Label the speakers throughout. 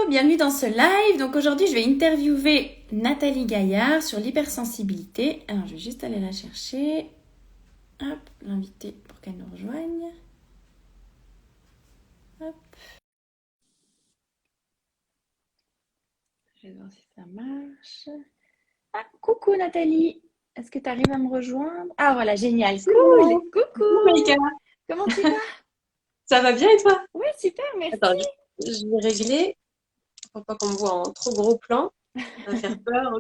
Speaker 1: bienvenue dans ce live. Donc aujourd'hui, je vais interviewer Nathalie Gaillard sur l'hypersensibilité. Alors, je vais juste aller la chercher. Hop, l'inviter pour qu'elle nous rejoigne. Hop. Je vais voir si ça marche. Ah, coucou Nathalie. Est-ce que tu arrives à me rejoindre? Ah voilà, génial.
Speaker 2: C'est
Speaker 1: Cool.
Speaker 2: bon. Coucou
Speaker 1: Coucou.
Speaker 2: Maïka,
Speaker 1: Comment tu vas?
Speaker 2: ça va bien et toi?
Speaker 1: Oui, super, merci.
Speaker 2: Attends, je vais régler pour pas qu'on me voit en trop gros plan. Ça va faire peur.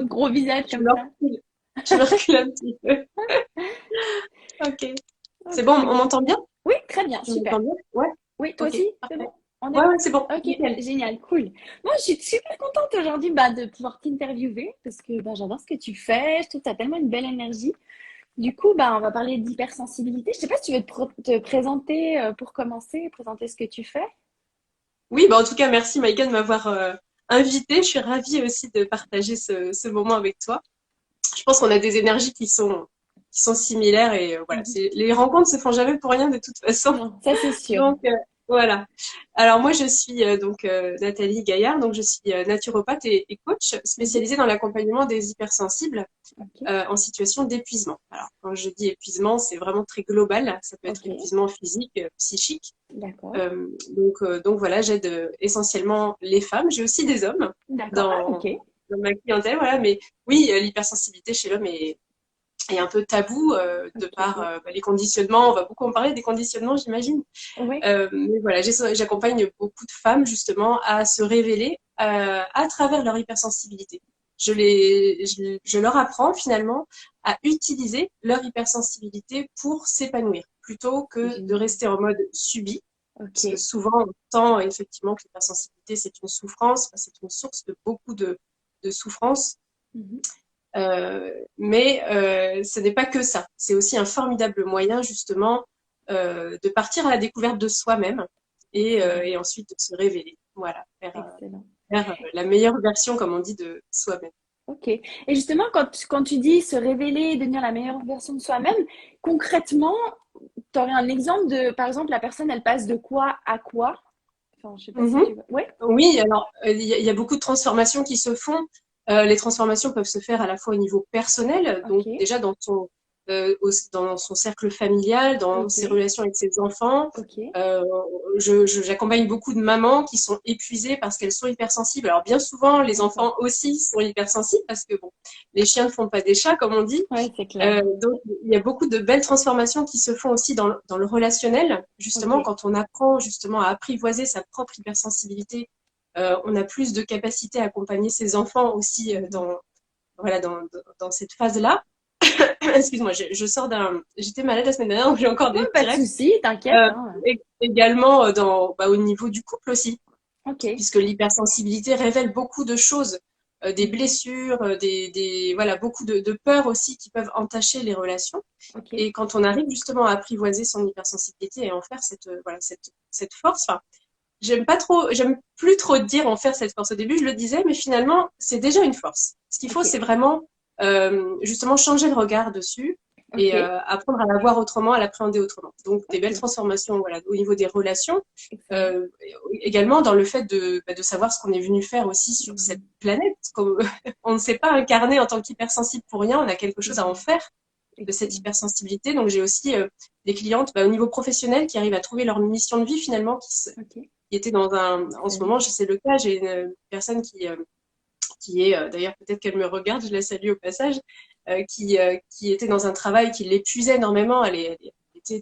Speaker 1: Gros visage
Speaker 2: Je
Speaker 1: comme
Speaker 2: me
Speaker 1: ça.
Speaker 2: recule, je me recule un petit peu. Ok. C'est bon,
Speaker 1: Ok.
Speaker 2: on m'entend bien?
Speaker 1: Oui, très bien,
Speaker 2: Tu
Speaker 1: super.
Speaker 2: m'entends bien? Ouais,
Speaker 1: Oui, toi
Speaker 2: ok,
Speaker 1: aussi, c'est
Speaker 2: parfait.
Speaker 1: bon? On est
Speaker 2: Ouais,
Speaker 1: bon?
Speaker 2: ouais, c'est bon,
Speaker 1: Ok,
Speaker 2: nickel.
Speaker 1: génial, cool. Moi, je suis super contente aujourd'hui de pouvoir t'interviewer parce que j'adore ce que tu fais. Je trouve que tu as tellement une belle énergie. Du coup, on va parler d'hypersensibilité. Je sais pas si tu veux te présenter pour commencer, présenter ce que tu fais.
Speaker 2: Oui, bah en tout cas, merci Maïka de m'avoir invitée. Je suis ravie aussi de partager ce moment avec toi. Je pense qu'on a des énergies qui sont similaires et voilà,
Speaker 1: Mhm.
Speaker 2: les rencontres se font jamais pour rien de toute façon.
Speaker 1: Non, ça c'est sûr.
Speaker 2: Donc voilà. Alors moi je suis Nathalie Gaillard, donc je suis naturopathe et coach
Speaker 1: Mhm.
Speaker 2: spécialisée dans l'accompagnement des hypersensibles
Speaker 1: Ok,
Speaker 2: en situation d'épuisement. Alors quand je dis épuisement, c'est vraiment très global. Ça peut être
Speaker 1: ok,
Speaker 2: épuisement physique, psychique.
Speaker 1: d'accord,
Speaker 2: Donc voilà, j'aide essentiellement les femmes. J'ai aussi des hommes
Speaker 1: d'accord. Ah, ok.
Speaker 2: dans, dans ma clientèle, voilà. Mais oui, l'hypersensibilité chez l'homme est un peu tabou de par
Speaker 1: Ok.
Speaker 2: les conditionnements. On va beaucoup en parler des conditionnements, j'imagine.
Speaker 1: Oui.
Speaker 2: Mais voilà, j'accompagne beaucoup de femmes justement à se révéler à travers leur hypersensibilité. Je leur apprends finalement à utiliser leur hypersensibilité pour s'épanouir, plutôt que de
Speaker 1: Génial.
Speaker 2: rester en mode subi.
Speaker 1: Ok.
Speaker 2: Parce que souvent, on entend effectivement que l'hypersensibilité, c'est une souffrance, enfin, c'est une source de beaucoup de souffrance.
Speaker 1: Mhm.
Speaker 2: Mais ce n'est pas que ça. C'est aussi un formidable moyen justement de partir à la découverte de soi-même
Speaker 1: Excellent.
Speaker 2: et ensuite de se révéler. Voilà,
Speaker 1: Excellent.
Speaker 2: vers la meilleure version, comme on dit, de soi-même.
Speaker 1: Ok. Et justement, quand tu dis se révéler, devenir la meilleure version de soi-même, concrètement, tu aurais un exemple de, par exemple, la personne, elle passe de quoi à quoi? Enfin, je sais pas si
Speaker 2: Mhm.
Speaker 1: tu veux. Ouais.
Speaker 2: Oui, alors il y a beaucoup de transformations qui se font. Les transformations peuvent se faire à la fois au niveau personnel,
Speaker 1: Ok.
Speaker 2: donc déjà dans son cercle familial, dans
Speaker 1: Ok.
Speaker 2: ses relations avec ses enfants.
Speaker 1: Ok.
Speaker 2: Euh, J'accompagne beaucoup de mamans qui sont épuisées parce qu'elles sont hypersensibles. Alors bien souvent, les
Speaker 1: D'accord.
Speaker 2: enfants aussi sont hypersensibles parce que bon, les chiens ne font pas des chats, comme on dit.
Speaker 1: Ouais, c'est clair.
Speaker 2: Donc, il y a beaucoup de belles transformations qui se font aussi dans le relationnel.
Speaker 1: Ok.
Speaker 2: Justement, quand on apprend justement à apprivoiser sa propre hypersensibilité, on a plus de capacité à accompagner ses enfants aussi
Speaker 1: Mhm.
Speaker 2: voilà, dans cette phase-là. Excuse-moi, je sors j'étais malade la semaine dernière, donc j'ai encore
Speaker 1: Ouais,
Speaker 2: des
Speaker 1: pas
Speaker 2: petits
Speaker 1: de
Speaker 2: refs.
Speaker 1: souci, t'inquiète, hein.
Speaker 2: Également au niveau du couple aussi,
Speaker 1: Ok.
Speaker 2: puisque l'hypersensibilité révèle beaucoup de choses, des
Speaker 1: Mhm.
Speaker 2: blessures, voilà, beaucoup de peurs aussi qui peuvent entacher les relations.
Speaker 1: Ok.
Speaker 2: Et quand on arrive justement à apprivoiser son hypersensibilité et en faire cette force, enfin, j'aime plus trop dire en faire cette force. Au début, je le disais, mais finalement, c'est déjà une force. Ce qu'il faut,
Speaker 1: Ok.
Speaker 2: c'est vraiment justement changer le regard dessus
Speaker 1: Ok.
Speaker 2: et apprendre à la voir autrement, à l'appréhender autrement. Donc, des belles
Speaker 1: Ok.
Speaker 2: transformations voilà, au niveau des relations,
Speaker 1: Excellent.
Speaker 2: euh, également dans le fait de savoir ce qu'on est venu faire aussi sur cette
Speaker 1: Mhm.
Speaker 2: planète. Comme, on ne s'est pas incarné en tant qu'hypersensible pour rien, on a quelque chose à en
Speaker 1: Mhm.
Speaker 2: faire de cette
Speaker 1: Excellent.
Speaker 2: hypersensibilité. Donc, j'ai aussi des clientes au niveau professionnel qui arrivent à trouver leur mission de vie finalement,
Speaker 1: Ok.
Speaker 2: qui était en ce
Speaker 1: Excellent.
Speaker 2: moment, c'est le cas, j'ai une personne qui est, d'ailleurs peut-être qu'elle me regarde, je la salue au passage, qui était dans un travail qui l'épuisait énormément, elle était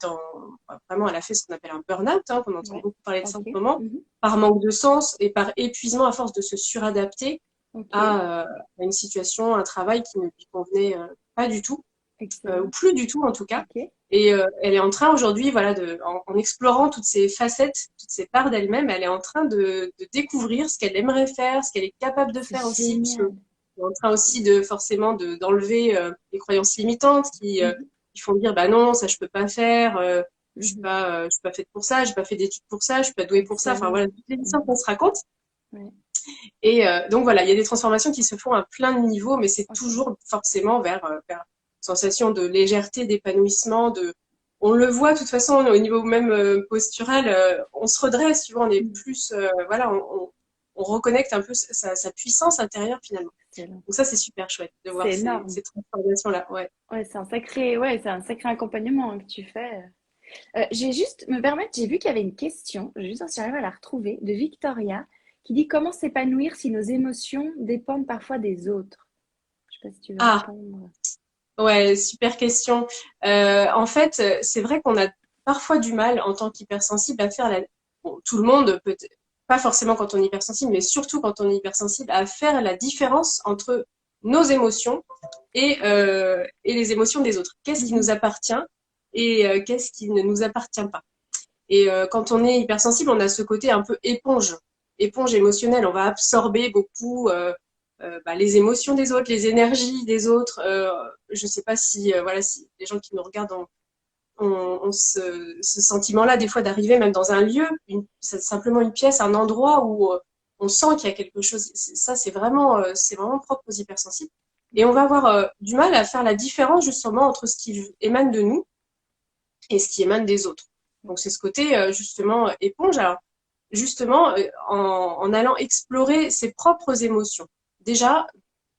Speaker 2: vraiment, elle a fait ce qu'on appelle un burn-out, hein, qu'on entend
Speaker 1: Ouais.
Speaker 2: beaucoup parler de ça en
Speaker 1: Ok.
Speaker 2: ce moment,
Speaker 1: Mhm.
Speaker 2: par manque de sens et par épuisement à force de se suradapter
Speaker 1: Ok.
Speaker 2: à une situation, un travail qui ne lui convenait pas du tout ou
Speaker 1: Excellent.
Speaker 2: plus du tout en tout cas.
Speaker 1: Ok.
Speaker 2: Et elle est en train aujourd'hui, voilà, en explorant toutes ces facettes, toutes ces parts d'elle-même, elle est en train de découvrir ce qu'elle aimerait faire, ce qu'elle est capable de
Speaker 1: C'est
Speaker 2: faire aussi, puisque
Speaker 1: génial.
Speaker 2: elle est en train aussi d'enlever les croyances limitantes
Speaker 1: Mhm.
Speaker 2: qui font dire bah non, ça je peux pas faire,
Speaker 1: Mhm.
Speaker 2: je suis pas faite pour ça, j'ai pas fait d'études pour ça, je suis pas douée pour ça. Enfin
Speaker 1: Excellent.
Speaker 2: voilà, toutes les histoires qu'on
Speaker 1: Mhm.
Speaker 2: se raconte.
Speaker 1: Ouais.
Speaker 2: Et donc voilà, il y a des transformations qui se font à plein de niveaux, mais c'est
Speaker 1: Ok.
Speaker 2: toujours forcément vers une sensation de légèreté, d'épanouissement, on le voit de toute façon au niveau même postural, on se redresse, tu vois, on est plus, voilà, on reconnecte un peu sa puissance intérieure finalement.
Speaker 1: Excellent.
Speaker 2: Donc ça, c'est super chouette de voir
Speaker 1: C'est
Speaker 2: ces
Speaker 1: énorme.
Speaker 2: transformations-là. Ouais.
Speaker 1: Ouais, c'est un sacré accompagnement que tu fais. Me permettre, j'ai vu qu'il y avait une question, je vais juste si j'arrive à la retrouver, de Victoria, qui dit comment s'épanouir si nos émotions dépendent parfois des autres. Je sais pas si tu veux
Speaker 2: Ah,
Speaker 1: répondre.
Speaker 2: ouais, super question. En fait, c'est vrai qu'on a parfois du mal en tant qu'hypersensible à faire bon, tout le monde peut pas forcément quand on est hypersensible, mais surtout quand on est hypersensible, à faire la différence entre nos émotions et les émotions des autres. Qu'est-ce qui nous
Speaker 1: Mhm.
Speaker 2: appartient et qu'est-ce qui ne nous appartient pas. Et quand on est hypersensible, on a ce côté un peu éponge, éponge émotionnelle. On va absorber beaucoup les émotions des autres, les énergies des autres. Je sais pas si voilà, si les gens qui nous regardent ont ce sentiment-là des fois d'arriver même dans un lieu, simplement une pièce, un endroit où on sent qu'il y a quelque chose. Ça, c'est vraiment propre aux hypersensibles. Et on va avoir du mal à faire la différence justement entre ce qui émane de nous et ce qui émane des autres. Donc c'est ce côté justement éponge. Alors justement en allant explorer ses propres émotions. Déjà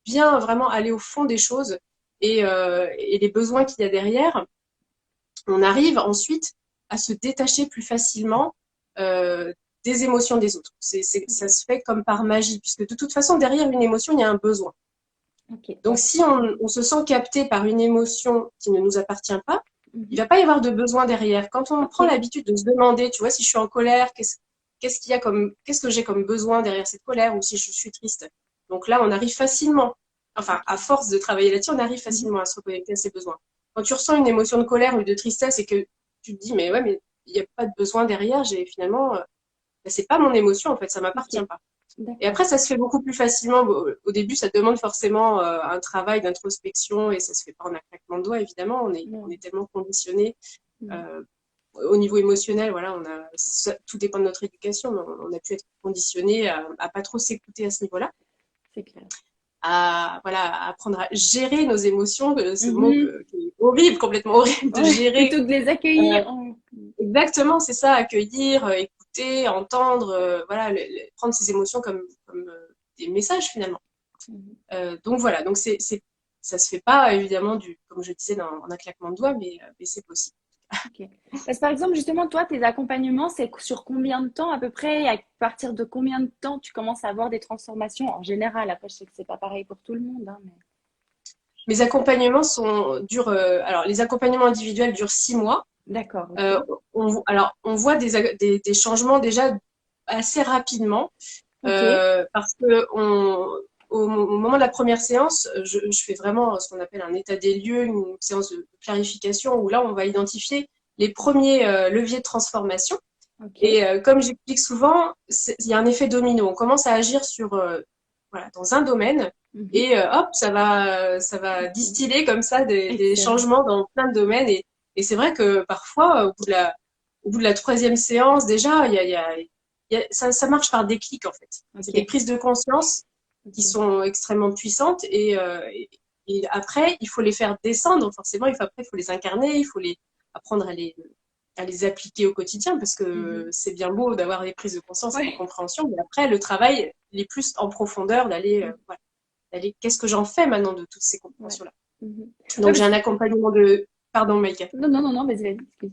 Speaker 2: bien vraiment aller au fond des choses et les besoins qu'il y a derrière. On arrive ensuite à se détacher plus facilement des émotions des autres. Ça se fait comme par magie, puisque de toute façon, derrière une émotion, il y a un besoin.
Speaker 1: Ok.
Speaker 2: Donc, si on se sent capté par une émotion qui ne nous appartient pas, il
Speaker 1: Mhm.
Speaker 2: ne va pas y avoir de besoin derrière. Quand on
Speaker 1: Ok.
Speaker 2: prend l'habitude de se demander, tu vois, si je suis en colère, qu'est-ce que j'ai comme besoin derrière cette colère, ou si je suis triste. Donc là, on arrive facilement, enfin, à force de travailler là-dessus, on arrive
Speaker 1: Mhm.
Speaker 2: facilement à se reconnecter à ses besoins. Quand tu ressens une émotion de colère ou de tristesse et que tu te dis, mais ouais, mais il n'y a pas de besoin derrière, finalement, c'est pas mon émotion, en fait, ça
Speaker 1: Ok.
Speaker 2: m'appartient pas. Et
Speaker 1: D'accord.
Speaker 2: après, ça se fait beaucoup plus facilement. Au début, ça demande forcément un travail d'introspection et ça se fait pas en un claquement de doigts, évidemment. On
Speaker 1: Non.
Speaker 2: est tellement conditionné
Speaker 1: Mhm.
Speaker 2: euh, au niveau émotionnel. Voilà, tout dépend de notre éducation, mais on a pu être conditionné à pas trop s'écouter à ce niveau-là,
Speaker 1: C'est clair.
Speaker 2: à voilà, à apprendre à gérer nos émotions. Ce mot
Speaker 1: Mhm.
Speaker 2: qui est horrible, complètement horrible de
Speaker 1: Ouais,
Speaker 2: gérer.
Speaker 1: plutôt que de les
Speaker 2: Euh,
Speaker 1: accueillir.
Speaker 2: Exactement, c'est ça, accueillir, écouter, entendre, voilà, prendre ses émotions comme des messages finalement.
Speaker 1: Mhm.
Speaker 2: Donc voilà, donc ça se fait pas évidemment comme je disais, en un claquement de doigts, mais c'est possible.
Speaker 1: Ok. Parce que par exemple, justement, toi, tes accompagnements, c'est sur combien de temps à peu près? Et à partir de combien de temps tu commences à avoir des transformations en général? Après, je sais que c'est pas pareil pour tout le monde, hein, mais...
Speaker 2: Mes accompagnements durent, alors les accompagnements individuels durent 6 mois.
Speaker 1: D'accord,
Speaker 2: Euh,
Speaker 1: ok.
Speaker 2: on voit des changements déjà assez rapidement
Speaker 1: Ok.
Speaker 2: parce que au moment de la première séance, je fais vraiment ce qu'on appelle un état des lieux, une séance de clarification où là, on va identifier les premiers leviers de transformation.
Speaker 1: Ok.
Speaker 2: Et comme j'explique souvent, il y a un effet domino. On commence à agir voilà, dans un domaine
Speaker 1: Mhm.
Speaker 2: et hop, ça va
Speaker 1: Ok.
Speaker 2: distiller comme ça des
Speaker 1: Excellent.
Speaker 2: changements dans plein de domaines. Et c'est vrai que parfois, au bout de la troisième séance, déjà, ça marche par déclic en fait. C'est des
Speaker 1: Ok.
Speaker 2: prises de conscience qui
Speaker 1: Ok.
Speaker 2: sont extrêmement puissantes et après, il faut les faire descendre. Forcément, il faut les incarner, il faut apprendre à les appliquer au quotidien parce que
Speaker 1: Mhm.
Speaker 2: c'est bien beau d'avoir des prises de conscience et des
Speaker 1: Ouais.
Speaker 2: compréhensions, mais après, le travail, il est plus en profondeur
Speaker 1: Mhm.
Speaker 2: voilà, d'aller, qu'est-ce que j'en fais maintenant de toutes ces
Speaker 1: Ouais.
Speaker 2: compréhensions-là?
Speaker 1: Mhm. Ouais,
Speaker 2: Donc, j'ai un accompagnement pardon, Maïka.
Speaker 1: Non, non, non, non, vas-y, vas-y. Excuse.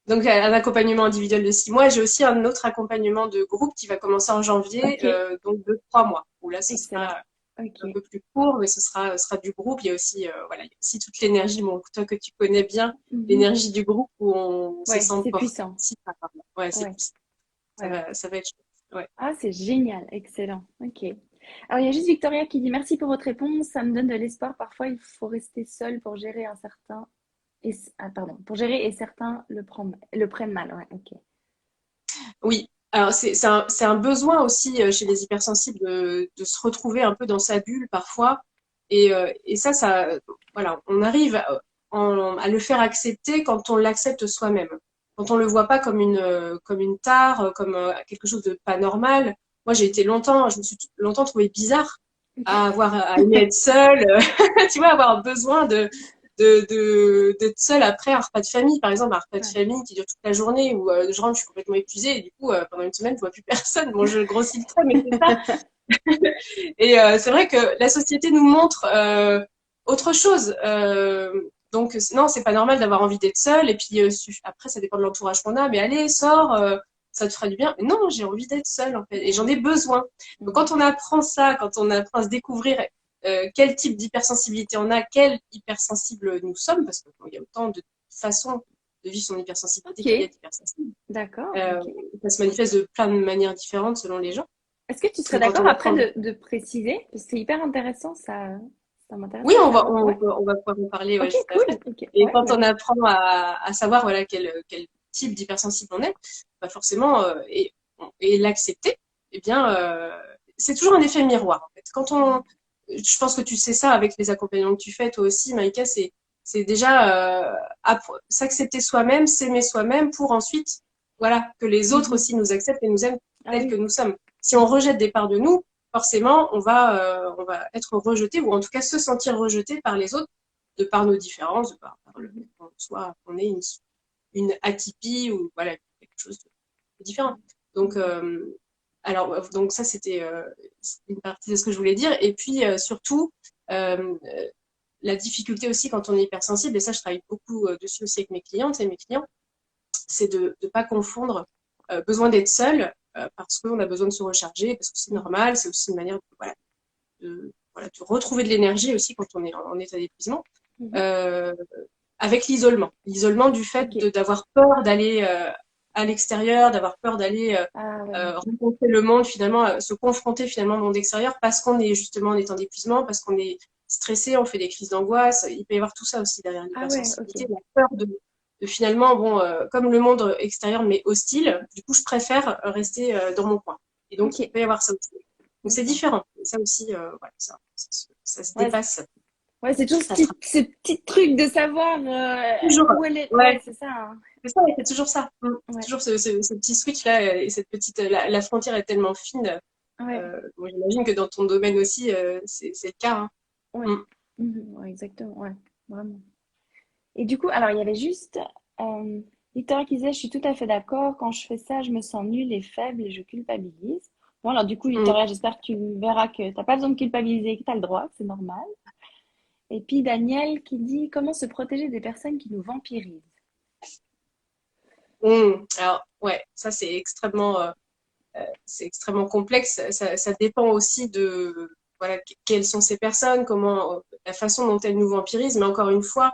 Speaker 2: Donc, un accompagnement individuel de 6 mois. J'ai aussi un autre accompagnement de groupe qui va commencer en janvier,
Speaker 1: Ok.
Speaker 2: donc de 3 mois, où là, ce
Speaker 1: Excellent.
Speaker 2: sera un
Speaker 1: Ok.
Speaker 2: peu plus court, mais ce sera du groupe. Il y a aussi, voilà, il y a aussi toute l'énergie, bon, toi que tu connais bien,
Speaker 1: Mhm.
Speaker 2: l'énergie du groupe où on se
Speaker 1: Ouais,
Speaker 2: sent
Speaker 1: c'est
Speaker 2: porté.
Speaker 1: puissant.
Speaker 2: Ouais, c'est
Speaker 1: Ouais.
Speaker 2: plus.
Speaker 1: Ouais, ouais.
Speaker 2: Ça va être chouette. Ouais.
Speaker 1: Ah, c'est génial, excellent. Ok. Alors, il y a juste Victoria qui dit merci pour votre réponse. Ça me donne de l'espoir. Parfois, il faut rester seul pour gérer un certain. Ah, pardon, pour gérer et certains le prennent mal. Ouais, ok.
Speaker 2: Oui. Alors, c'est un besoin aussi chez les hypersensibles de se retrouver un peu dans sa bulle parfois. Et ça, voilà, on arrive à le faire accepter quand on l'accepte soi-même. Quand on le voit pas comme une tare, comme quelque chose de pas normal. Moi, je me suis longtemps trouvée bizarre
Speaker 1: Ok.
Speaker 2: à aimer être seule, tu vois, avoir besoin d'être seule après un repas de famille, par exemple, un repas de famille qui dure toute la journée où je rentre, je suis complètement épuisée et du coup, pendant une semaine, je vois plus personne. Bon, je grossis le trait, mais c'est ça. Et c'est vrai que la société nous montre autre chose. Donc non, c'est pas normal d'avoir envie d'être seule. Et puis après, ça dépend de l'entourage qu'on a. Mais allez, sors, ça te fera du bien. Mais non, j'ai envie d'être seule en fait, et j'en ai besoin. Donc quand on apprend ça, quand on apprend à se découvrir quel type d'hypersensibilité on a, quel hypersensible nous sommes, parce qu'il y a autant de façons de vivre son hypersensibilité qu'il y a
Speaker 1: Ok,
Speaker 2: d'hypersensibles.
Speaker 1: d'accord. Ok.
Speaker 2: Ça se manifeste de plein de manières différentes selon les gens.
Speaker 1: Est-ce que tu serais
Speaker 2: Donc quand
Speaker 1: d'accord
Speaker 2: on
Speaker 1: après
Speaker 2: apprend
Speaker 1: de préciser? Parce que c'est hyper intéressant, ça
Speaker 2: Oui,
Speaker 1: m'intéresserait de savoir. Ouais.
Speaker 2: on va pouvoir en parler, ouais,
Speaker 1: Ok,
Speaker 2: juste après.
Speaker 1: cool. Ok,
Speaker 2: Et
Speaker 1: ouais,
Speaker 2: quand on
Speaker 1: vas-y.
Speaker 2: apprend à savoir voilà, quel type d'hypersensible on est, bah forcément, et l'accepter, eh bien, c'est toujours un effet miroir. En fait. Je pense que tu sais ça avec les accompagnements que tu fais, toi aussi, Maïka, c'est déjà s'accepter soi-même, s'aimer soi-même pour ensuite, voilà, que les autres
Speaker 1: Mhm.
Speaker 2: aussi nous acceptent et nous aiment
Speaker 1: Ah
Speaker 2: tels que
Speaker 1: oui.
Speaker 2: nous sommes. Si on rejette des parts de nous, forcément, on va être rejeté ou en tout cas se sentir rejeté par les autres de par nos différences, de par le fait
Speaker 1: Mhm.
Speaker 2: qu'on ait une atypie ou voilà, quelque chose de différent. Donc, donc ça, c'était une partie de ce que je voulais dire. Et puis, surtout, la difficulté aussi quand on est hypersensible, et ça, je travaille beaucoup dessus aussi avec mes clientes et mes clients, c'est de ne pas confondre besoin d'être seul parce qu'on a besoin de se recharger, parce que c'est normal, c'est aussi une manière voilà, de retrouver de l'énergie aussi quand on est en état d'épuisement,
Speaker 1: Mhm.
Speaker 2: euh, avec l'isolement. L'isolement du fait
Speaker 1: Ok.
Speaker 2: d'avoir peur d'aller à l'extérieur, d'avoir peur d'aller
Speaker 1: Ah ouais.
Speaker 2: rencontrer le monde, finalement, se confronter finalement au monde extérieur parce qu'on est justement en état d'épuisement, parce qu'on est stressé, on fait des crises d'angoisse. Il peut y avoir tout ça aussi derrière
Speaker 1: Ah ouais, ok.
Speaker 2: l'hypersensibilité, la peur de finalement, bon, comme le monde extérieur m'est hostile, du coup, je préfère rester dans mon coin. Et donc,
Speaker 1: Ok.
Speaker 2: il peut y avoir ça aussi. Donc, c'est
Speaker 1: D'accord.
Speaker 2: différent. Ça aussi, voilà, ça se
Speaker 1: Ouais,
Speaker 2: dépasse.
Speaker 1: ouais, c'est toujours
Speaker 2: Ça se
Speaker 1: ce petit truc de savoir
Speaker 2: toujours.
Speaker 1: où elle est. Ouais,
Speaker 2: Ouais,
Speaker 1: c'est ça, hein.
Speaker 2: c'est ça, c'est toujours ça. C'est
Speaker 1: Ouais,
Speaker 2: toujours ce petit switch-là et cette petite. La frontière est tellement fine.
Speaker 1: ouais,
Speaker 2: Bon, j'imagine que dans ton domaine aussi, c'est le cas. Hein.
Speaker 1: ouais.
Speaker 2: Mm.
Speaker 1: Mhm, ouais, exactement, ouais, vraiment. Et du coup, alors il y avait juste Victoria qui disait, je suis tout à fait d'accord, quand je fais ça, je me sens nulle et faible et je culpabilise. Bon, alors du coup,
Speaker 2: Mm.
Speaker 1: Victoria, j'espère que tu verras que t'as pas besoin de culpabiliser, que tu as le droit, c'est normal. Et puis Daniel qui dit, comment se protéger des personnes qui nous vampirisent?
Speaker 2: Mm. Alors, ouais, ça c'est extrêmement complexe. Ça dépend aussi de voilà, quelles sont ces personnes, comment la façon dont elles nous vampirisent. Mais encore une fois,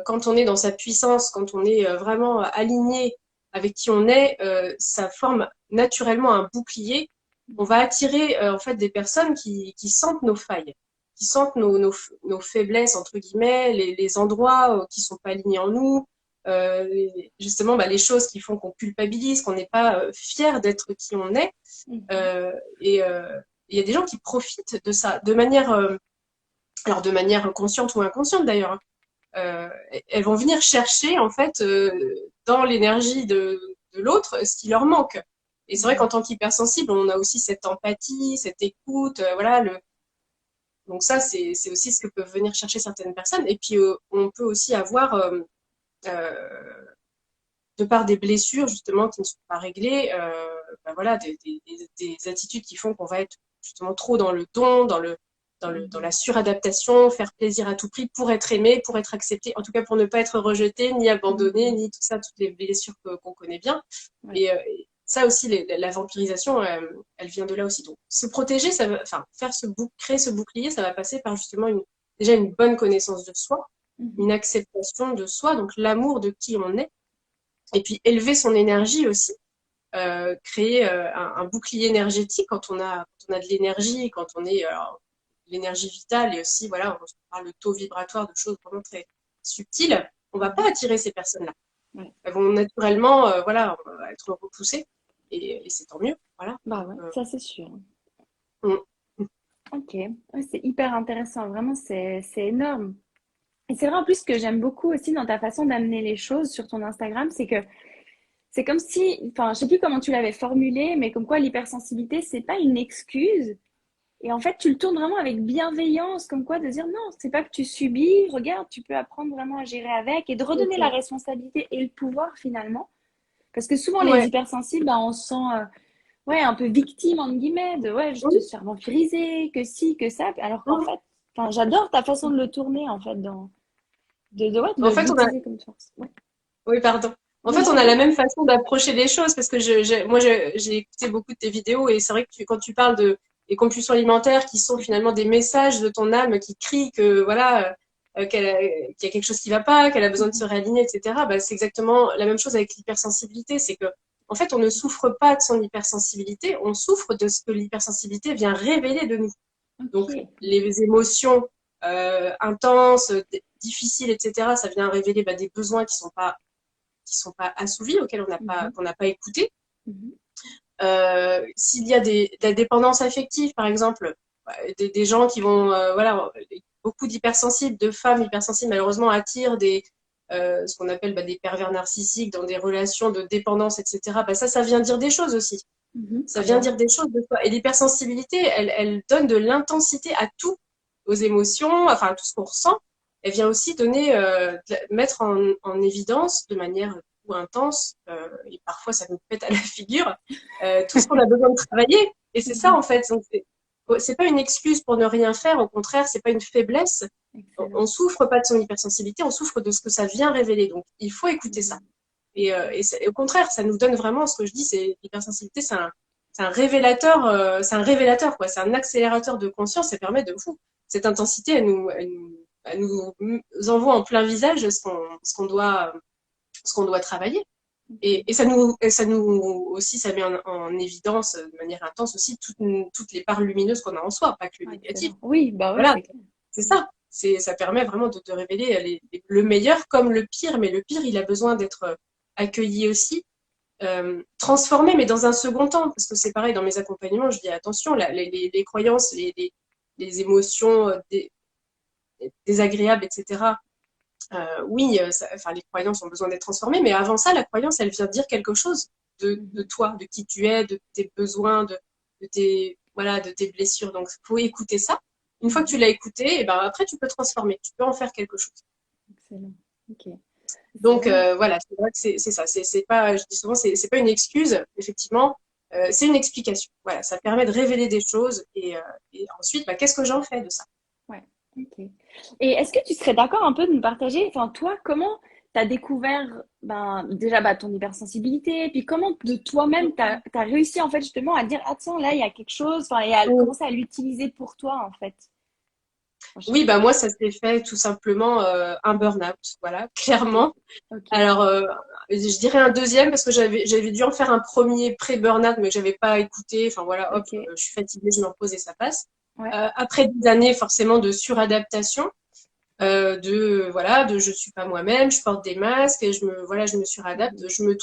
Speaker 2: quand on est dans sa puissance, quand on est vraiment aligné avec qui on est, ça forme naturellement un bouclier. On va attirer en fait des personnes qui sentent nos failles, qui sentent nos faiblesses entre guillemets, les endroits qui sont pas alignés en nous, justement bah, les choses qui font qu'on culpabilise, qu'on n'est pas fier d'être qui on est.
Speaker 1: Mhm.
Speaker 2: Euh, et il y a des gens qui profitent de ça, alors de manière consciente ou inconsciente d'ailleurs. Hein. Elles vont venir chercher en fait dans l'énergie de l'autre ce qui leur manque. Et c'est vrai qu'en
Speaker 1: Mhm.
Speaker 2: tant qu'hypersensible, on a aussi cette empathie, cette écoute, voilà. Donc ça, c'est aussi ce que peuvent venir chercher certaines personnes. Et puis on peut aussi avoir euh, de par des blessures justement qui ne sont pas réglées, ben voilà, des attitudes qui font qu'on va être justement trop dans le don, dans la
Speaker 1: Mhm.
Speaker 2: suradaptation, faire plaisir à tout prix pour être aimé, pour être accepté, en tout cas pour ne pas être rejeté, ni abandonné,
Speaker 1: Mhm.
Speaker 2: ni tout ça, toutes les blessures qu'on connaît bien.
Speaker 1: Ouais.
Speaker 2: Et ça aussi, la vampirisation, elle vient de là aussi. Donc, se protéger, ça va, enfin, créer ce bouclier, ça va passer par justement déjà une bonne connaissance de soi,
Speaker 1: Mhm.
Speaker 2: une acceptation de soi, donc l'amour de qui on est, et puis élever son énergie aussi, créer un bouclier énergétique quand on a de l'énergie, quand on est l'énergie vitale et aussi voilà, on parle de taux vibratoire, de choses vraiment très subtiles. On va pas
Speaker 1: Mhm.
Speaker 2: attirer ces personnes-là.
Speaker 1: Ouais.
Speaker 2: Elles vont naturellement voilà, on va être repoussées et c'est tant mieux. Voilà.
Speaker 1: Bah
Speaker 2: Donc,
Speaker 1: ouais, ça c'est sûr.
Speaker 2: on-
Speaker 1: Ok, ouais, c'est hyper intéressant, vraiment c'est énorme. Et c'est vrai en plus que j'aime beaucoup aussi dans ta façon d'amener les choses sur ton Instagram, c'est que c'est comme si, enfin je sais plus comment tu l'avais formulé, mais comme quoi l'hypersensibilité c'est pas une excuse Et en fait, tu le tournes vraiment avec bienveillance, comme quoi de dire non, c'est pas que tu subis, regarde, tu peux apprendre vraiment à gérer avec et de redonner la
Speaker 2: Ok.
Speaker 1: responsabilité et le pouvoir finalement. Parce que souvent, les
Speaker 2: Ouais.
Speaker 1: hypersensibles, ben, on se sent ouais, un peu victime, entre guillemets, de ouais, je te
Speaker 2: Oui.
Speaker 1: faire vampiriser, que ci, que ça. Alors qu'en
Speaker 2: Mhm.
Speaker 1: fait, enfin, j'adore ta façon de le tourner, en fait, ouais,
Speaker 2: En fait, on a
Speaker 1: d'utiliser comme force. Ouais.
Speaker 2: Oui, pardon. En
Speaker 1: Non,
Speaker 2: fait,
Speaker 1: non,
Speaker 2: on a la
Speaker 1: vas-y.
Speaker 2: même façon d'approcher les choses parce que j'ai écouté beaucoup de tes vidéos et c'est vrai que quand tu parles de des compulsions alimentaires qui sont finalement des messages de ton âme qui crient que voilà qu'il y a quelque chose qui va pas, qu'elle a besoin de se
Speaker 1: Mhm.
Speaker 2: réaligner, etc. Bah, c'est exactement la même chose avec l'hypersensibilité. C'est que en fait, on ne souffre pas de son hypersensibilité, on souffre de ce que l'hypersensibilité vient révéler de nous. Donc,
Speaker 1: Ok.
Speaker 2: les émotions intenses, difficiles, etc. Ça vient révéler bah, des besoins qui sont pas assouvis, auxquels
Speaker 1: Mhm.
Speaker 2: qu'on n'a pas écouté.
Speaker 1: Mhm.
Speaker 2: S'il y a de la dépendance affective, par exemple, des gens qui vont, voilà, beaucoup d'hypersensibles, de femmes hypersensibles, malheureusement, attirent ce qu'on appelle bah, des pervers narcissiques dans des relations de dépendance, etc. Bah, ça vient dire des choses aussi.
Speaker 1: Mhm.
Speaker 2: Ça
Speaker 1: Ah
Speaker 2: vient
Speaker 1: bah
Speaker 2: dire des choses de toi. Et l'hypersensibilité, elle donne de l'intensité à tout, aux émotions, enfin à tout ce qu'on ressent. Elle vient aussi donner, mettre en évidence de manière ou intense, et parfois ça nous pète à la figure, tout ce qu'on a besoin de travailler. Et c'est ça
Speaker 1: mhm.
Speaker 2: en fait. Donc, c'est pas une excuse pour ne rien faire. Au contraire, c'est pas une faiblesse. On
Speaker 1: Excellent.
Speaker 2: souffre pas de son hypersensibilité, on souffre de ce que ça vient révéler. Donc, il faut écouter ça.
Speaker 1: Mhm. Ok.
Speaker 2: Et au contraire, ça nous donne vraiment ce que je dis, c'est l'hypersensibilité, c'est un révélateur quoi, c'est un accélérateur de conscience. Ça permet de fou. Cette intensité, elle nous envoie en plein visage ce qu'on doit travailler.
Speaker 1: Ok.
Speaker 2: Et ça nous aussi, ça met en évidence de manière intense aussi toutes les parts lumineuses qu'on a en soi, pas que le
Speaker 1: Ah,
Speaker 2: négatif.
Speaker 1: excellent. Oui, bah ouais,
Speaker 2: Voilà,
Speaker 1: c'est clair.
Speaker 2: c'est ça. Ça permet vraiment de révéler le meilleur comme le pire, mais le pire, il a besoin d'être accueilli aussi, transformé, mais dans un second temps, parce que c'est pareil, dans mes accompagnements, je dis attention, les croyances, les émotions désagréables, etc. Oui, enfin, les croyances ont besoin d'être transformées, mais avant ça, la croyance, elle vient dire quelque chose de
Speaker 1: Mhm.
Speaker 2: toi, de qui tu es, de tes besoins, voilà, de tes blessures. Donc, il faut écouter ça. Une fois que tu
Speaker 1: Mhm.
Speaker 2: l'as écouté, et ben après, tu peux transformer, tu peux en faire quelque chose.
Speaker 1: Excellent. Ok. C'est
Speaker 2: Donc,
Speaker 1: vrai.
Speaker 2: voilà, c'est vrai que c'est ça. C'est pas, je dis souvent, c'est pas une excuse, effectivement. C'est une explication. Voilà, ça permet de révéler des choses et ensuite, bah, qu'est-ce que j'en fais de ça?
Speaker 1: Ouais, ok. Et est-ce que tu serais d'accord un peu de nous partager, enfin toi, comment tu as découvert ben, déjà bah, ton hypersensibilité, puis comment de toi-même tu as, réussi en fait justement à dire, ah tiens, là, il y a quelque chose, enfin, et à commencer à l'utiliser pour toi en fait. Enfin,
Speaker 2: Oui, bah moi, ça s'est fait tout simplement un burn-out, voilà,
Speaker 1: ok,
Speaker 2: clairement.
Speaker 1: ok,
Speaker 2: Alors, je dirais un deuxième parce que j'avais dû en faire un premier pré-burnout, mais que j'avais pas écouté. Enfin voilà, hop,
Speaker 1: ok,
Speaker 2: je suis fatiguée, je me repose et ça passe.
Speaker 1: ouais,
Speaker 2: Après 10 années forcément de suradaptation, de voilà, de je suis pas moi-même, je porte des masques et je me suradapte.
Speaker 1: mhm,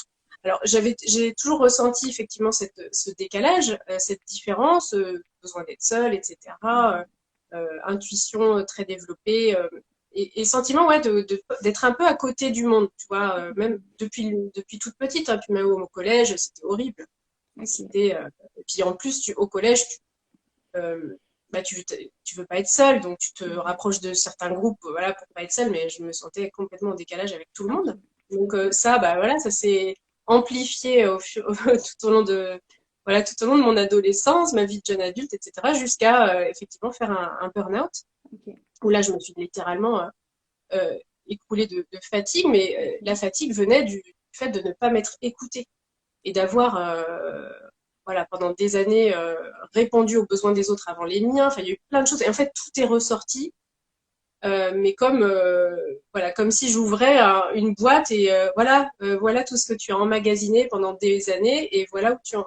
Speaker 2: Alors j'ai toujours ressenti effectivement ce décalage, cette différence, besoin d'être seule, etc.
Speaker 1: mhm,
Speaker 2: Intuition très développée. Et sentiment ouais d'être un peu à côté du monde, tu vois, même
Speaker 1: mhm,
Speaker 2: depuis toute petite, hein, puis même au collège c'était horrible.
Speaker 1: ok,
Speaker 2: Et puis en plus au collège bah, tu veux pas être seule, donc tu te
Speaker 1: mhm,
Speaker 2: rapproches de certains groupes, voilà, pour pas être seule, mais je me sentais complètement en décalage avec tout le
Speaker 1: ok,
Speaker 2: monde. Donc
Speaker 1: ok,
Speaker 2: ça, bah voilà, ça s'est amplifié tout au long voilà, tout au long de mon adolescence, ma vie de jeune adulte, etc., jusqu'à effectivement faire un burn-out,
Speaker 1: ok,
Speaker 2: où là, je me suis littéralement écroulée de fatigue, mais la
Speaker 1: ok,
Speaker 2: fatigue venait du fait de ne pas m'être écoutée et d'avoir voilà, pendant des années répondu aux besoins des autres avant les miens. Enfin, il y a eu plein de choses. Et en fait, tout est ressorti, mais voilà, comme si j'ouvrais une boîte et voilà tout ce que tu as emmagasiné pendant des années et voilà où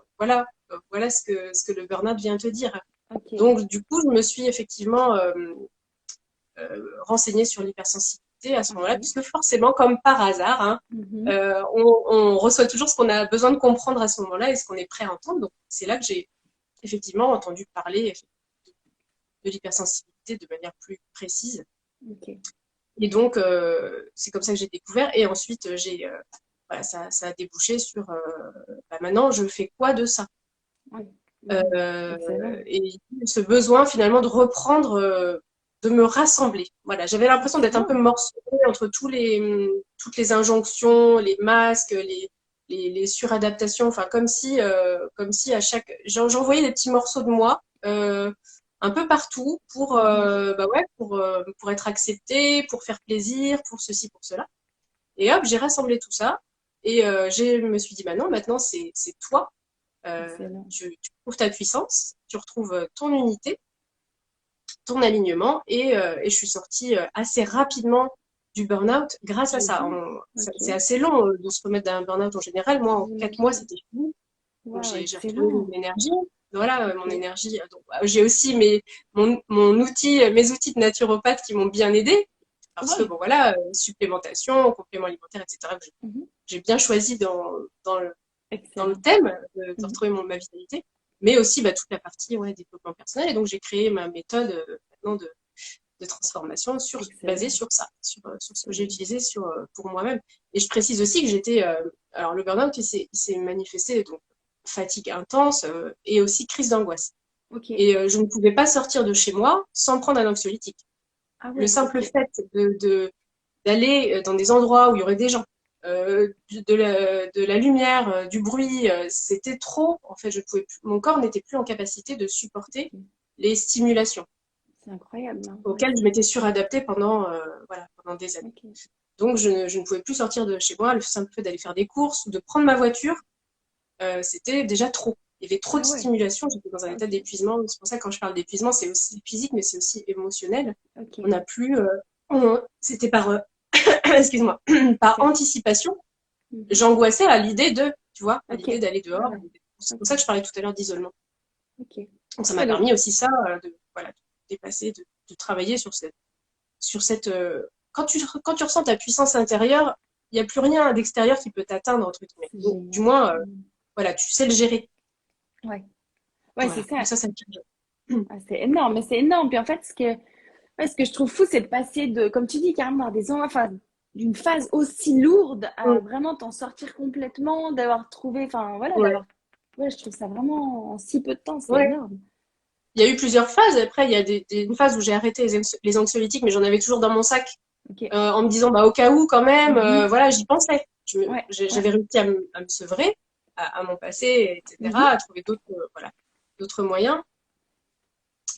Speaker 2: voilà ce que le burn-out vient te dire.
Speaker 1: ok,
Speaker 2: Donc, du coup, je me suis effectivement renseignée sur l'hypersensibilité à ce moment-là,
Speaker 1: ok,
Speaker 2: puisque forcément, comme par hasard, hein,
Speaker 1: mhm,
Speaker 2: on reçoit toujours ce qu'on a besoin de comprendre à ce moment-là et ce qu'on est prêt à entendre. Donc, c'est là que j'ai effectivement entendu parler de l'hypersensibilité de manière plus précise.
Speaker 1: ok,
Speaker 2: Et donc, c'est comme ça que j'ai découvert. Et ensuite, voilà, ça a débouché sur bah, maintenant, je fais quoi de ça?
Speaker 1: ouais, Excellent.
Speaker 2: Et ce besoin finalement de reprendre, de me rassembler. Voilà, j'avais l'impression d'être un peu
Speaker 1: Excellent.
Speaker 2: morcelée entre toutes les injonctions, les masques, les suradaptations. Enfin, comme si à chaque, j'envoyais des petits morceaux de moi. Un peu partout bah ouais, pour être acceptée, pour faire plaisir, pour ceci, pour cela. Et hop, j'ai rassemblé tout ça. Et je me suis dit, bah non, maintenant c'est toi.
Speaker 1: Excellent.
Speaker 2: Tu trouves ta puissance, tu retrouves ton unité, ton alignement. Et je suis sortie assez rapidement du burn-out grâce à
Speaker 1: J'ai
Speaker 2: ça.
Speaker 1: vu.
Speaker 2: C'est
Speaker 1: Ok.
Speaker 2: assez long de se remettre d'un burn-out en général. Moi, en 4 mois,
Speaker 1: J'imagine.
Speaker 2: c'était fini. Donc
Speaker 1: Waouh,
Speaker 2: j'ai retrouvé mon
Speaker 1: excellent.
Speaker 2: énergie. Voilà, mon
Speaker 1: Ok.
Speaker 2: énergie. Donc, j'ai aussi mes outils de naturopathe qui m'ont bien aidé. Parce que
Speaker 1: Ouais.
Speaker 2: bon voilà, supplémentation, compléments alimentaires, etc. que
Speaker 1: Mhm.
Speaker 2: j'ai bien choisi dans le
Speaker 1: Excellent.
Speaker 2: thème de
Speaker 1: Mhm.
Speaker 2: retrouver ma vitalité, mais aussi bah, toute la partie ouais, développement personnel. Et donc j'ai créé ma méthode maintenant de transformation basée
Speaker 1: Excellent.
Speaker 2: sur ça, sur ce que j'ai utilisé pour moi-même. Et je précise aussi que alors le burn-out, il s'est manifesté donc fatigue intense et aussi crise d'angoisse.
Speaker 1: Ok.
Speaker 2: Et je ne pouvais pas sortir de chez moi sans prendre un anxiolytique.
Speaker 1: Ah
Speaker 2: Le
Speaker 1: ouais,
Speaker 2: simple
Speaker 1: ok.
Speaker 2: fait d'aller dans des endroits où il y aurait des gens, de la lumière, du bruit, c'était trop. En fait, je pouvais plus, mon corps n'était plus en capacité de supporter
Speaker 1: Ok.
Speaker 2: les stimulations
Speaker 1: C'est incroyable, hein. Ouais,
Speaker 2: auxquelles je m'étais suradaptée pendant des années.
Speaker 1: ok.
Speaker 2: Donc, je ne pouvais plus sortir de chez moi. Le simple fait d'aller faire des courses ou de prendre ma voiture, c'était déjà trop. Il y avait trop de
Speaker 1: Ah ouais,
Speaker 2: stimulation. J'étais dans un état
Speaker 1: ok.
Speaker 2: d'épuisement. C'est pour ça que quand je parle d'épuisement, c'est aussi physique, mais c'est aussi émotionnel. On
Speaker 1: Ok.
Speaker 2: n'a plus. C'était par excuse-moi, par
Speaker 1: C'est...
Speaker 2: anticipation,
Speaker 1: Mhm.
Speaker 2: j'angoissais à l'idée tu vois, à
Speaker 1: Ok.
Speaker 2: l'idée d'aller
Speaker 1: Ah
Speaker 2: dehors.
Speaker 1: ouais,
Speaker 2: C'est pour
Speaker 1: ok.
Speaker 2: ça que je parlais tout à l'heure d'isolement.
Speaker 1: Ok.
Speaker 2: Donc ça m'a
Speaker 1: Ouais, donc,
Speaker 2: permis aussi ça, voilà, de dépasser, de travailler sur cette, quand tu ressens ta puissance intérieure, il n'y a plus rien d'extérieur qui peut t'atteindre, entre guillemets.
Speaker 1: c'est
Speaker 2: Donc, du
Speaker 1: génial.
Speaker 2: moins,
Speaker 1: Mhm.
Speaker 2: voilà, tu sais le gérer.
Speaker 1: Ouais. Ouais, c'est
Speaker 2: Voilà.
Speaker 1: ça.
Speaker 2: Donc ça me change.
Speaker 1: Ah, c'est énorme, mais c'est énorme. Puis en fait, ouais, ce que je trouve fou, c'est de passer de, comme tu dis, carrément, enfin, d'une phase aussi lourde à vraiment t'en sortir complètement, d'avoir trouvé, enfin, voilà,
Speaker 2: Ouais.
Speaker 1: d'avoir, ouais, je trouve ça vraiment en si peu de temps, c'est
Speaker 2: Ouais.
Speaker 1: énorme.
Speaker 2: Il y a eu plusieurs phases. Après, il y a une phase où j'ai arrêté les anxiolytiques, mais j'en avais toujours dans mon sac
Speaker 1: Ok.
Speaker 2: en me disant, bah, au cas où, quand même,
Speaker 1: Mhm.
Speaker 2: voilà, j'y pensais.
Speaker 1: Ouais, ouais.
Speaker 2: J'avais réussi à me sevrer, à m'en passer,
Speaker 1: Mhm.
Speaker 2: etc., à trouver voilà, d'autres moyens.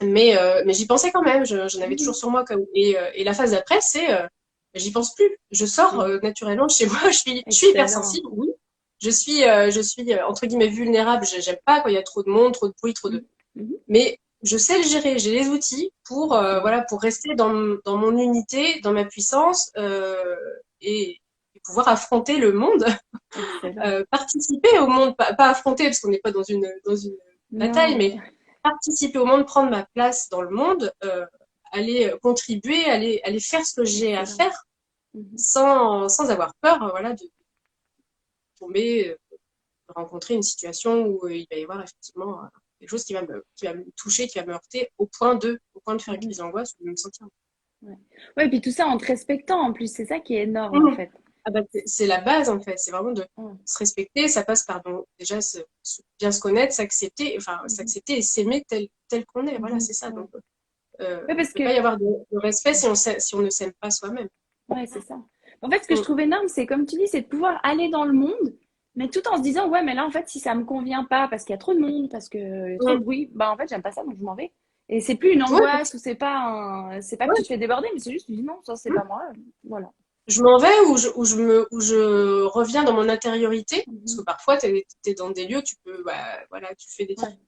Speaker 2: Mais j'y pensais quand même, j'en avais toujours
Speaker 1: Mhm.
Speaker 2: sur moi. Et la phase d'après, j'y pense plus. Je sors
Speaker 1: C'est
Speaker 2: naturellement de chez moi, je suis
Speaker 1: excellent.
Speaker 2: hypersensible, oui. Je suis entre guillemets vulnérable, j'aime pas quand il y a trop de monde, trop de bruit, trop de.
Speaker 1: Mhm. Mhm.
Speaker 2: Mais je sais le gérer, j'ai les outils
Speaker 1: Excellent.
Speaker 2: voilà, pour rester dans mon unité, dans ma puissance et pouvoir affronter le monde,
Speaker 1: Excellent.
Speaker 2: participer au monde, pas affronter parce qu'on n'est pas dans une
Speaker 1: Non,
Speaker 2: bataille,
Speaker 1: mais
Speaker 2: mais participer au monde, prendre ma place dans le monde, aller contribuer, aller faire ce que j'ai à
Speaker 1: excellent.
Speaker 2: faire
Speaker 1: Mhm.
Speaker 2: sans avoir peur, voilà, de tomber, de rencontrer une situation où il va y avoir effectivement quelque chose qui va me toucher, qui va me heurter au point de faire une
Speaker 1: Mhm.
Speaker 2: crise d'angoisse ou de me sentir.
Speaker 1: Ouais. Ouais, puis tout ça en te respectant en plus, c'est ça qui est énorme en
Speaker 2: Mhm.
Speaker 1: fait.
Speaker 2: Ah bah, c'est la base en fait, c'est vraiment de
Speaker 1: Ouais.
Speaker 2: se respecter, ça passe par déjà bien se connaître,
Speaker 1: Mhm.
Speaker 2: s'accepter et s'aimer tel qu'on est, voilà,
Speaker 1: Mhm.
Speaker 2: c'est ça.
Speaker 1: Ouais.
Speaker 2: Donc,
Speaker 1: Ouais,
Speaker 2: il
Speaker 1: parce
Speaker 2: peut
Speaker 1: que
Speaker 2: pas y avoir de respect si on ne s'aime pas soi-même.
Speaker 1: ouais, c'est ça. En fait, ce que je
Speaker 2: Mm.
Speaker 1: trouve énorme, c'est comme tu dis, c'est de pouvoir aller dans le monde, mais tout en se disant, ouais, mais là, en fait, si ça me convient pas, parce qu'il y a trop de monde, parce qu'il y a trop
Speaker 2: Mm.
Speaker 1: de bruit, bah, en fait, j'aime pas ça, donc je m'en vais. Et c'est plus une
Speaker 2: Ouais,
Speaker 1: angoisse ou c'est pas que tu te
Speaker 2: ouais.
Speaker 1: fais déborder, mais c'est juste, tu dis non, ça, c'est pas moi. Voilà.
Speaker 2: Je m'en vais ou je reviens dans mon intériorité. Parce que
Speaker 1: Mhm.
Speaker 2: parfois, tu es dans des lieux, tu peux, bah, voilà,
Speaker 1: Ouais.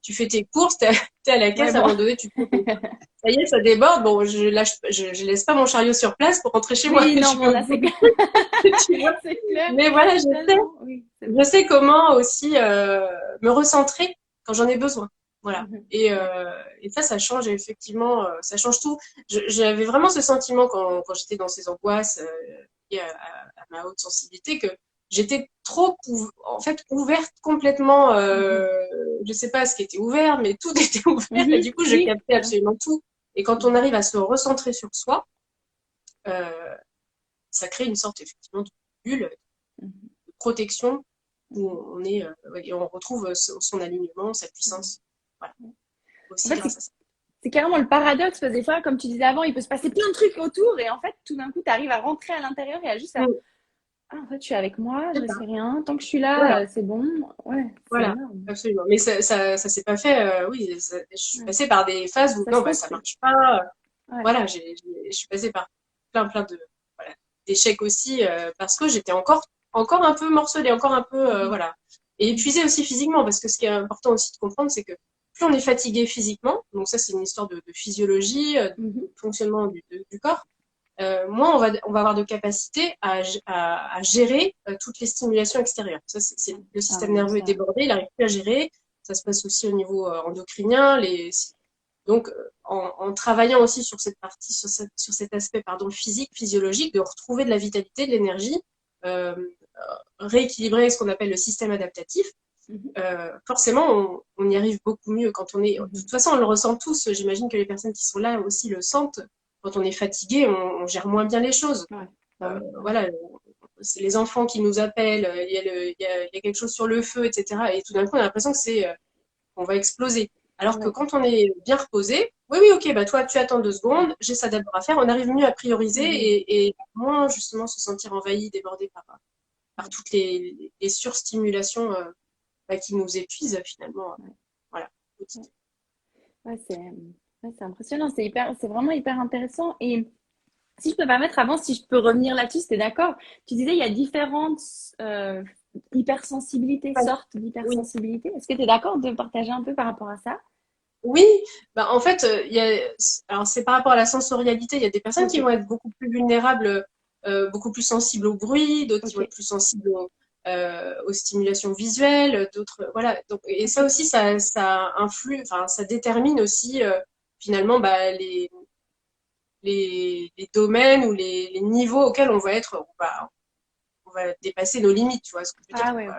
Speaker 2: tu fais tes courses, t'es à la
Speaker 1: Ouais,
Speaker 2: caisse, à un
Speaker 1: bon.
Speaker 2: moment donné, tu te dis, ça y est, ça déborde. Bon, je laisse pas mon chariot sur place pour rentrer chez moi.
Speaker 1: Oui, non,
Speaker 2: Je vais
Speaker 1: bon,
Speaker 2: au
Speaker 1: là,
Speaker 2: bout
Speaker 1: c'est
Speaker 2: du
Speaker 1: clair.
Speaker 2: truc, tu vois.
Speaker 1: C'est clair.
Speaker 2: Mais voilà,
Speaker 1: Tellement. Oui, c'est
Speaker 2: je
Speaker 1: vrai.
Speaker 2: sais comment aussi me recentrer quand j'en ai besoin. Voilà.
Speaker 1: Mhm. Ouais.
Speaker 2: Et ça change effectivement, ça change tout. J'avais vraiment ce sentiment quand j'étais dans ces angoisses liées à ma haute sensibilité que j'étais en fait, ouverte complètement.
Speaker 1: Mhm.
Speaker 2: Je sais pas ce qui était ouvert, mais tout était ouvert et
Speaker 1: Mhm.
Speaker 2: du coup, je
Speaker 1: Oui,
Speaker 2: captais
Speaker 1: c'est vrai.
Speaker 2: absolument tout. Et quand on
Speaker 1: Mhm.
Speaker 2: arrive à se recentrer sur soi, euh, ça crée une sorte effectivement de bulle
Speaker 1: Mhm.
Speaker 2: de protection où
Speaker 1: Mhm.
Speaker 2: on est et on retrouve son alignement, sa
Speaker 1: Mhm.
Speaker 2: puissance. Voilà,
Speaker 1: En
Speaker 2: aussi
Speaker 1: fait,
Speaker 2: grâce à ça.
Speaker 1: c'est carrément le paradoxe, parce que des fois, comme tu disais avant, il peut se passer plein de trucs autour, et en fait, tout d'un coup, tu arrives à rentrer à l'intérieur et à juste
Speaker 2: Mm,
Speaker 1: ah, en fait, je suis avec moi, je
Speaker 2: c'est ça.
Speaker 1: risque rien, tant que je suis
Speaker 2: Voilà,
Speaker 1: là, c'est bon. Ouais, c'est
Speaker 2: voilà,
Speaker 1: énorme.
Speaker 2: absolument. Mais ça s'est pas fait, oui, je suis
Speaker 1: Ouais.
Speaker 2: passée par des phases où
Speaker 1: Ça
Speaker 2: non,
Speaker 1: se
Speaker 2: bah, ça
Speaker 1: construit.
Speaker 2: marche pas.
Speaker 1: Ouais.
Speaker 2: Voilà, je suis passée par plein de, voilà, d'échecs aussi, parce que j'étais encore un peu morcelée, encore un peu,
Speaker 1: Mhm.
Speaker 2: voilà. Et
Speaker 1: Mhm.
Speaker 2: épuisée aussi physiquement, parce que ce qui est important aussi de comprendre, c'est que plus on est fatigué physiquement, donc ça, c'est une histoire de physiologie,
Speaker 1: Mhm.
Speaker 2: fonctionnement du corps, moins on va avoir de capacité à gérer toutes les stimulations extérieures. Ça, le
Speaker 1: Ah
Speaker 2: système
Speaker 1: ouais,
Speaker 2: nerveux est
Speaker 1: ça.
Speaker 2: débordé, il n'arrive plus à gérer. Ça se passe aussi au niveau endocrinien. Donc, en travaillant aussi sur cette partie, sur cet aspect pardon, physique, physiologique, de retrouver de la vitalité, de l'énergie, euh, rééquilibrer ce qu'on appelle le système adaptatif,
Speaker 1: Mhm.
Speaker 2: forcément, on y arrive beaucoup mieux quand on est. De
Speaker 1: Mhm.
Speaker 2: toute façon, on le ressent tous. J'imagine que les personnes qui sont là aussi le sentent. Quand on est fatigué, on gère moins bien les choses.
Speaker 1: Ouais. Bah oui, ouais.
Speaker 2: Voilà, c'est les enfants qui nous appellent. Il y a quelque chose sur le feu, etc. Et tout d'un coup, on a l'impression que on va exploser. Alors que
Speaker 1: Ouais.
Speaker 2: quand on est bien reposé, oui, oui, ok, bah toi, tu attends 2 secondes. J'ai ça d'abord à faire. On arrive mieux à prioriser
Speaker 1: Mhm.
Speaker 2: et moins justement se sentir envahi, débordé par toutes les surstimulations qui nous épuisent finalement.
Speaker 1: Ouais.
Speaker 2: Voilà.
Speaker 1: Ouais. Ouais, c'est impressionnant, c'est vraiment hyper intéressant. Et si je peux me permettre, avant, si je peux revenir là-dessus, c'était d'accord. Tu disais, il y a différentes euh, hypersensibilités, sortes
Speaker 2: Oui,
Speaker 1: d'hypersensibilité. Est-ce que tu es d'accord de partager un peu par rapport à ça?
Speaker 2: oui. Bah, en fait, alors c'est par rapport à la sensorialité. Il y a des personnes qui
Speaker 1: Ok,
Speaker 2: vont être beaucoup plus vulnérables, beaucoup plus sensibles au bruit, d'autres qui
Speaker 1: ok,
Speaker 2: vont être plus sensibles aux stimulations visuelles, d'autres, voilà. Donc, et
Speaker 1: ok.
Speaker 2: ça aussi, ça influe, enfin, ça détermine aussi finalement bah, les domaines ou les niveaux auxquels on va dépasser nos limites, tu vois ce que je veux
Speaker 1: Ah
Speaker 2: dire,
Speaker 1: ouais,
Speaker 2: quoi.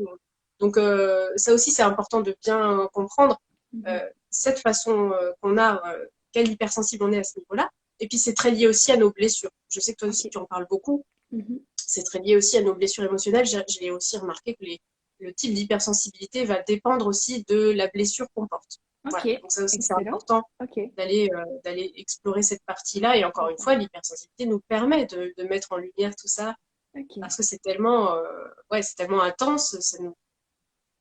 Speaker 1: ok.
Speaker 2: Donc ça aussi c'est important de bien comprendre
Speaker 1: Mhm,
Speaker 2: cette façon qu'on a, quelle hypersensible on est à ce niveau-là. Et puis c'est très lié aussi à nos blessures. Je sais que toi
Speaker 1: ok.
Speaker 2: aussi tu en parles beaucoup.
Speaker 1: Mhm,
Speaker 2: C'est très lié aussi à nos blessures émotionnelles. J'ai aussi remarqué que le type d'hypersensibilité va dépendre aussi de la blessure qu'on porte.
Speaker 1: ok,
Speaker 2: Voilà. Donc ça aussi c'est
Speaker 1: excellent.
Speaker 2: important
Speaker 1: Ok.
Speaker 2: d'aller explorer cette partie-là. Et encore une
Speaker 1: D'accord.
Speaker 2: fois, l'hypersensibilité nous permet de mettre en lumière tout ça
Speaker 1: Ok.
Speaker 2: parce que c'est tellement intense,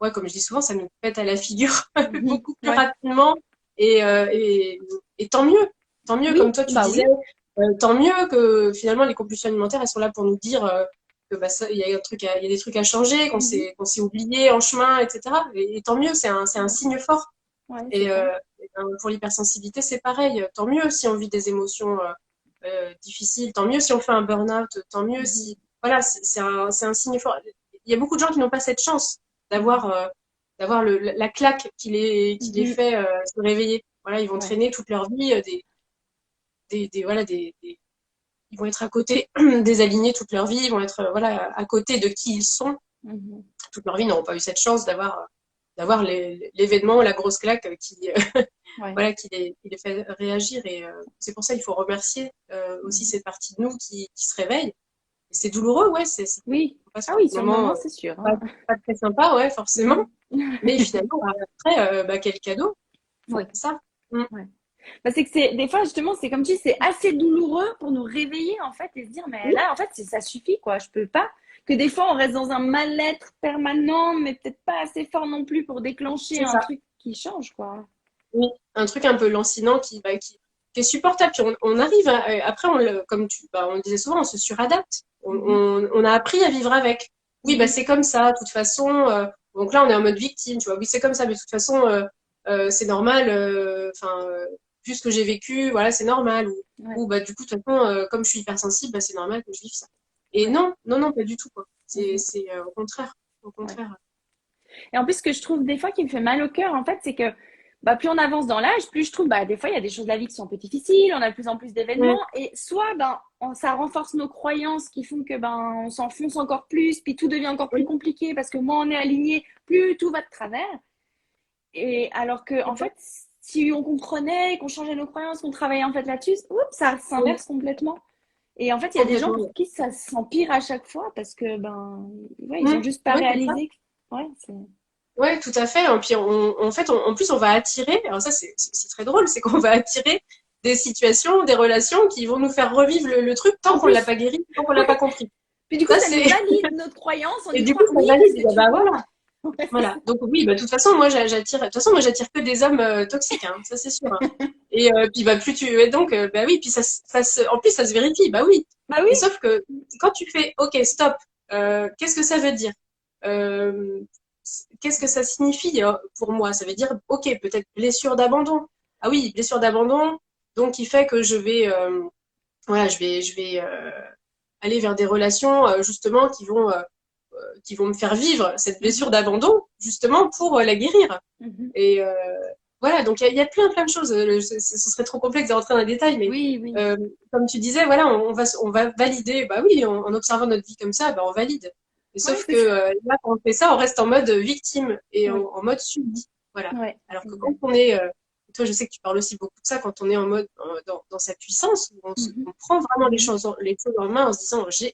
Speaker 2: ouais, comme je dis souvent, ça nous pète à la figure
Speaker 1: Mhm,
Speaker 2: beaucoup plus
Speaker 1: ouais.
Speaker 2: rapidement et, euh, et, et tant mieux,
Speaker 1: Oui,
Speaker 2: comme toi tu
Speaker 1: bah
Speaker 2: disais,
Speaker 1: oui.
Speaker 2: tant mieux que finalement les compulsions alimentaires, elles sont là pour nous dire que bah, il y a il y a des trucs à changer,
Speaker 1: Mhm,
Speaker 2: qu'on s'est oublié en chemin, etc. Et tant mieux, c'est un
Speaker 1: ouais,
Speaker 2: signe fort.
Speaker 1: ouais, c'est
Speaker 2: Et,
Speaker 1: ça.
Speaker 2: pour l'hypersensibilité, c'est pareil. Tant mieux si on vit des émotions difficiles, tant mieux si on fait un burn-out, tant mieux
Speaker 1: Mhm,
Speaker 2: si... Voilà, c'est un signe fort. Il y a beaucoup de gens qui n'ont pas cette chance d'avoir
Speaker 1: mhm,
Speaker 2: la claque qui les
Speaker 1: mhm,
Speaker 2: fait se réveiller. Voilà, ils vont
Speaker 1: ouais.
Speaker 2: traîner toute leur vie, voilà, ils vont être à côté des alignés toute leur vie, ils vont être voilà, à côté de qui ils sont
Speaker 1: Mhm,
Speaker 2: toute leur vie, n'auront pas eu cette chance d'avoir l'événement, la grosse claque
Speaker 1: ouais.
Speaker 2: voilà, qui les fait réagir. Et c'est pour ça qu'il faut remercier aussi
Speaker 1: Mhm.
Speaker 2: cette partie de nous qui se réveille. Et c'est douloureux, ouais,
Speaker 1: Oui.
Speaker 2: on passe
Speaker 1: Ah
Speaker 2: par
Speaker 1: oui,
Speaker 2: des
Speaker 1: sur le
Speaker 2: moments
Speaker 1: moment, c'est sûr,
Speaker 2: pas,
Speaker 1: hein.
Speaker 2: pas très sympas, ouais, forcément.
Speaker 1: Mhm.
Speaker 2: Mais finalement, après, bah, quel cadeau,
Speaker 1: Ouais,
Speaker 2: ça. Mm.
Speaker 1: ouais. Bah, c'est que c'est des fois justement, c'est comme tu dis, c'est assez douloureux pour nous réveiller en fait et se dire mais
Speaker 2: Oui,
Speaker 1: là en fait ça suffit quoi, je peux pas. Que des fois on reste dans un mal-être permanent, mais peut-être pas assez fort non plus pour déclencher
Speaker 2: c'est
Speaker 1: un
Speaker 2: ça.
Speaker 1: truc qui change quoi.
Speaker 2: Oui, un truc un peu lancinant qui est supportable. Puis on arrive, après, on le disait souvent, on se suradapte.
Speaker 1: Mhm,
Speaker 2: On a appris à vivre avec. Oui, bah,
Speaker 1: mhm,
Speaker 2: c'est comme ça, de toute façon. Donc là, on est en mode victime, tu vois. Oui, c'est comme ça, mais de toute façon, c'est normal. Enfin, vu ce que j'ai vécu, voilà, c'est normal.
Speaker 1: ouais,
Speaker 2: Ou bah, du coup, de toute façon, comme je suis hypersensible, bah, c'est normal que je vive ça. Et
Speaker 1: ouais,
Speaker 2: non, non, non, pas du tout, quoi.
Speaker 1: mhm,
Speaker 2: C'est au contraire. Au
Speaker 1: ouais.
Speaker 2: contraire.
Speaker 1: Et en plus, ce que je trouve des fois qui me fait mal au cœur, en fait, c'est que bah, plus on avance dans l'âge, plus je trouve, bah, des fois, il y a des choses de la vie qui sont un peu difficiles, on a de plus en plus
Speaker 2: Mm.
Speaker 1: d'événements, et soit ben, ça renforce nos croyances qui font que ben, on s'enfonce encore plus, puis tout devient encore plus
Speaker 2: Oui,
Speaker 1: compliqué parce que moins on est aligné, plus tout va de travers. Et alors que, en
Speaker 2: c'est ça.
Speaker 1: fait, si on comprenait, qu'on changeait nos croyances, qu'on travaillait en fait là-dessus, oups, ça
Speaker 2: Oui,
Speaker 1: s'inverse complètement. Et en fait, il y a des gens
Speaker 2: complètement.
Speaker 1: pour qui ça s'empire à chaque fois parce que ben, ouais, ils ont
Speaker 2: Mm.
Speaker 1: juste pas
Speaker 2: Oui, c'est ça.
Speaker 1: réalisé. Ouais, c'est.
Speaker 2: Ouais, tout à fait. Et puis, en fait, en plus, on va attirer, alors ça, c'est très drôle, c'est qu'on va attirer des situations, des relations qui vont nous faire revivre le truc tant
Speaker 1: En
Speaker 2: qu'on l'a
Speaker 1: plus,
Speaker 2: pas guéri, tant qu'on l'a pas
Speaker 1: ouais.
Speaker 2: compris.
Speaker 1: Puis du coup,
Speaker 2: Ça,
Speaker 1: ça nous
Speaker 2: c'est,
Speaker 1: valide notre croyance, on
Speaker 2: et
Speaker 1: y
Speaker 2: du coup,
Speaker 1: croit.
Speaker 2: ça
Speaker 1: Oui, parce
Speaker 2: valide.
Speaker 1: que tu
Speaker 2: Bah,
Speaker 1: vois.
Speaker 2: voilà.
Speaker 1: Ouais, c'est
Speaker 2: Voilà.
Speaker 1: ça.
Speaker 2: Donc, oui, bah, de toute façon, moi, j'attire, de toute façon, moi, j'attire que des hommes toxiques, hein. Ça, c'est sûr, hein. Et puis, bah, plus tu, et donc, bah oui, puis en plus, ça se vérifie. Bah oui.
Speaker 1: Bah oui.
Speaker 2: Mais sauf que quand tu fais, OK, stop, qu'est-ce que ça veut dire? Euh, Qu'est-ce que ça signifie pour moi? Ça veut dire, OK, peut-être blessure d'abandon. Ah oui, blessure d'abandon. Donc, il fait que je vais, voilà, je vais aller vers des relations justement qui vont me faire vivre cette blessure
Speaker 1: Mhm,
Speaker 2: d'abandon justement pour la guérir.
Speaker 1: mhm.
Speaker 2: Et voilà, donc il y a plein de choses. Ce serait trop complexe de rentrer dans les détails, mais
Speaker 1: Oui, oui.
Speaker 2: euh, comme tu disais, voilà, on va valider. Bah oui, en observant notre vie comme ça, bah on valide. Et
Speaker 1: Ouais,
Speaker 2: sauf
Speaker 1: c'est
Speaker 2: que
Speaker 1: ça.
Speaker 2: là, quand on fait ça, on reste en mode victime et
Speaker 1: Oui,
Speaker 2: en mode subi. Voilà.
Speaker 1: ouais,
Speaker 2: Alors que quand
Speaker 1: exact.
Speaker 2: on est, toi, je sais que tu parles aussi beaucoup de ça, quand on est en mode dans sa puissance, où
Speaker 1: Mhm,
Speaker 2: on prend vraiment
Speaker 1: mhm.
Speaker 2: les choses en main en se disant j'ai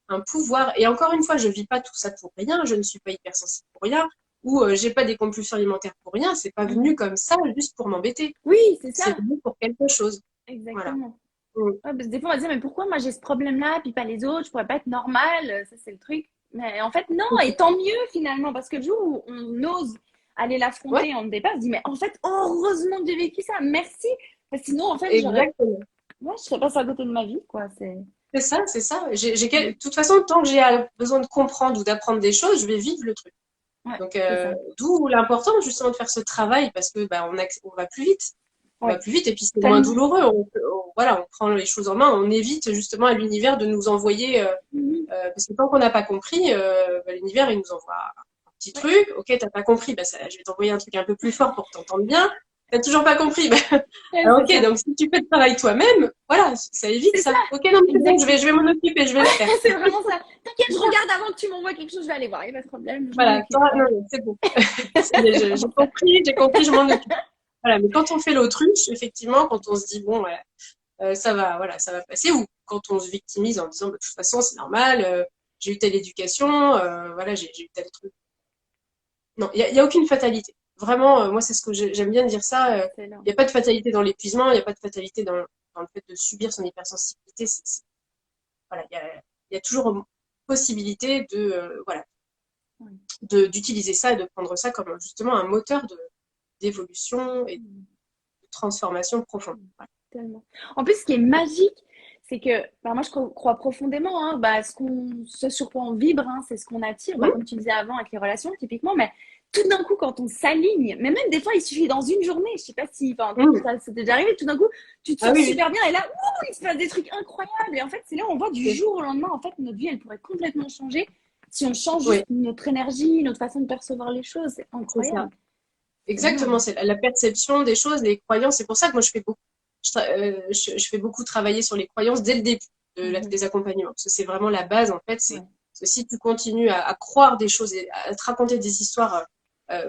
Speaker 2: un pouvoir. Et encore une fois, je vis pas tout ça pour rien, je ne suis pas hypersensible pour rien, ou j'ai pas des compulsions alimentaires pour rien. C'est pas venu
Speaker 1: Mhm.
Speaker 2: comme ça juste pour m'embêter.
Speaker 1: Oui, c'est
Speaker 2: C'est
Speaker 1: ça.
Speaker 2: venu pour quelque chose. Voilà.
Speaker 1: Exactement.
Speaker 2: Mm.
Speaker 1: Ouais, parce que des fois, on va dire, mais pourquoi moi j'ai ce problème-là, puis pas les autres, je pourrais pas être normale, ça c'est le truc. Mais en fait, non, et tant mieux finalement, parce que le jour où on ose aller
Speaker 2: Ouais,
Speaker 1: l'affronter, on le dépasse, on se dit, mais en fait, heureusement que j'ai vécu ça, merci. Parce que sinon, en fait, j'aurais,
Speaker 2: exactement.
Speaker 1: ouais, je serais passée à côté de ma vie, quoi. C'est.
Speaker 2: C'est ça, c'est ça.
Speaker 1: Mm.
Speaker 2: De toute façon, tant que j'ai besoin de comprendre ou d'apprendre des choses, je vais vivre le truc.
Speaker 1: Ouais,
Speaker 2: Donc,
Speaker 1: c'est ça.
Speaker 2: d'où l'importance justement de faire ce travail parce que bah, on va plus vite. On va
Speaker 1: Ouais,
Speaker 2: plus vite et puis c'est moins
Speaker 1: tellement.
Speaker 2: douloureux. Voilà, on prend les choses en main, on évite justement à l'univers de nous envoyer
Speaker 1: Mhm.
Speaker 2: parce que tant qu'on n'a pas compris, bah, l'univers il nous envoie un petit
Speaker 1: Ouais,
Speaker 2: truc. Ok, t'as pas compris, bah ça, je vais t'envoyer un truc un peu plus fort pour que t'entendes bien. T'as toujours pas compris, bah,
Speaker 1: ouais,
Speaker 2: alors,
Speaker 1: c'est
Speaker 2: ok.
Speaker 1: ça.
Speaker 2: Donc si tu fais le travail toi-même, voilà, ça évite
Speaker 1: C'est ça,
Speaker 2: ça. Ok, non mais c'est bon,
Speaker 1: exactement.
Speaker 2: je vais m'en occuper, je vais le faire.
Speaker 1: C'est vraiment ça. T'inquiète, je regarde avant que tu m'envoies quelque chose, je vais aller voir, il n'y a pas de problème, je m'en
Speaker 2: Voilà,
Speaker 1: occupe.
Speaker 2: non, non, c'est bon.
Speaker 1: C'est vraiment ça.
Speaker 2: J'ai compris, je m'en occupe. Voilà, mais quand on fait l'autruche, effectivement, quand on se dit bon, voilà, ça va, voilà, ça va passer, ou quand on se victimise en disant bah, de toute façon c'est normal, j'ai eu telle éducation, voilà, j'ai eu tel truc. Non, y a aucune fatalité. Vraiment, moi, c'est ce que j'aime bien dire ça.
Speaker 1: Excellent.
Speaker 2: Il n'y a pas de fatalité dans l'épuisement, il n'y a pas de fatalité dans le fait de subir son hypersensibilité. Voilà, il y a toujours possibilité de, voilà,
Speaker 1: Ouais.
Speaker 2: d'utiliser ça et de prendre ça comme justement un moteur d'évolution et
Speaker 1: Mm.
Speaker 2: de transformation profonde. Voilà.
Speaker 1: Tellement. En plus, ce qui est magique, c'est que bah, moi, je crois profondément, hein, bah, ce sur quoi on vibre, hein, c'est ce qu'on attire, bah,
Speaker 2: Mmh,
Speaker 1: comme tu disais avant avec les relations, typiquement. Mais tout d'un coup, quand on s'aligne, mais même des fois, il suffit dans une journée, je sais pas si enfin,
Speaker 2: mmh.
Speaker 1: ça s'est déjà arrivé, tout d'un coup, tu te
Speaker 2: Ah
Speaker 1: sens
Speaker 2: oui, oui,
Speaker 1: super bien et là, ouh, il se passe des trucs incroyables. Et en fait, c'est là où on voit du
Speaker 2: c'est-
Speaker 1: jour au lendemain, en fait, notre vie, elle pourrait complètement changer si on change
Speaker 2: oui,
Speaker 1: juste notre énergie, notre façon de percevoir les choses. C'est
Speaker 2: c'est ça.
Speaker 1: incroyable. C'est
Speaker 2: Exactement,
Speaker 1: énorme.
Speaker 2: c'est la perception des choses, les croyances. C'est pour ça que moi, je fais beaucoup travailler sur les croyances dès le début
Speaker 1: Mhm.
Speaker 2: des accompagnements. Parce que c'est vraiment la base, en fait.
Speaker 1: Ouais,
Speaker 2: Parce que si tu continues à croire des choses et à te raconter des histoires,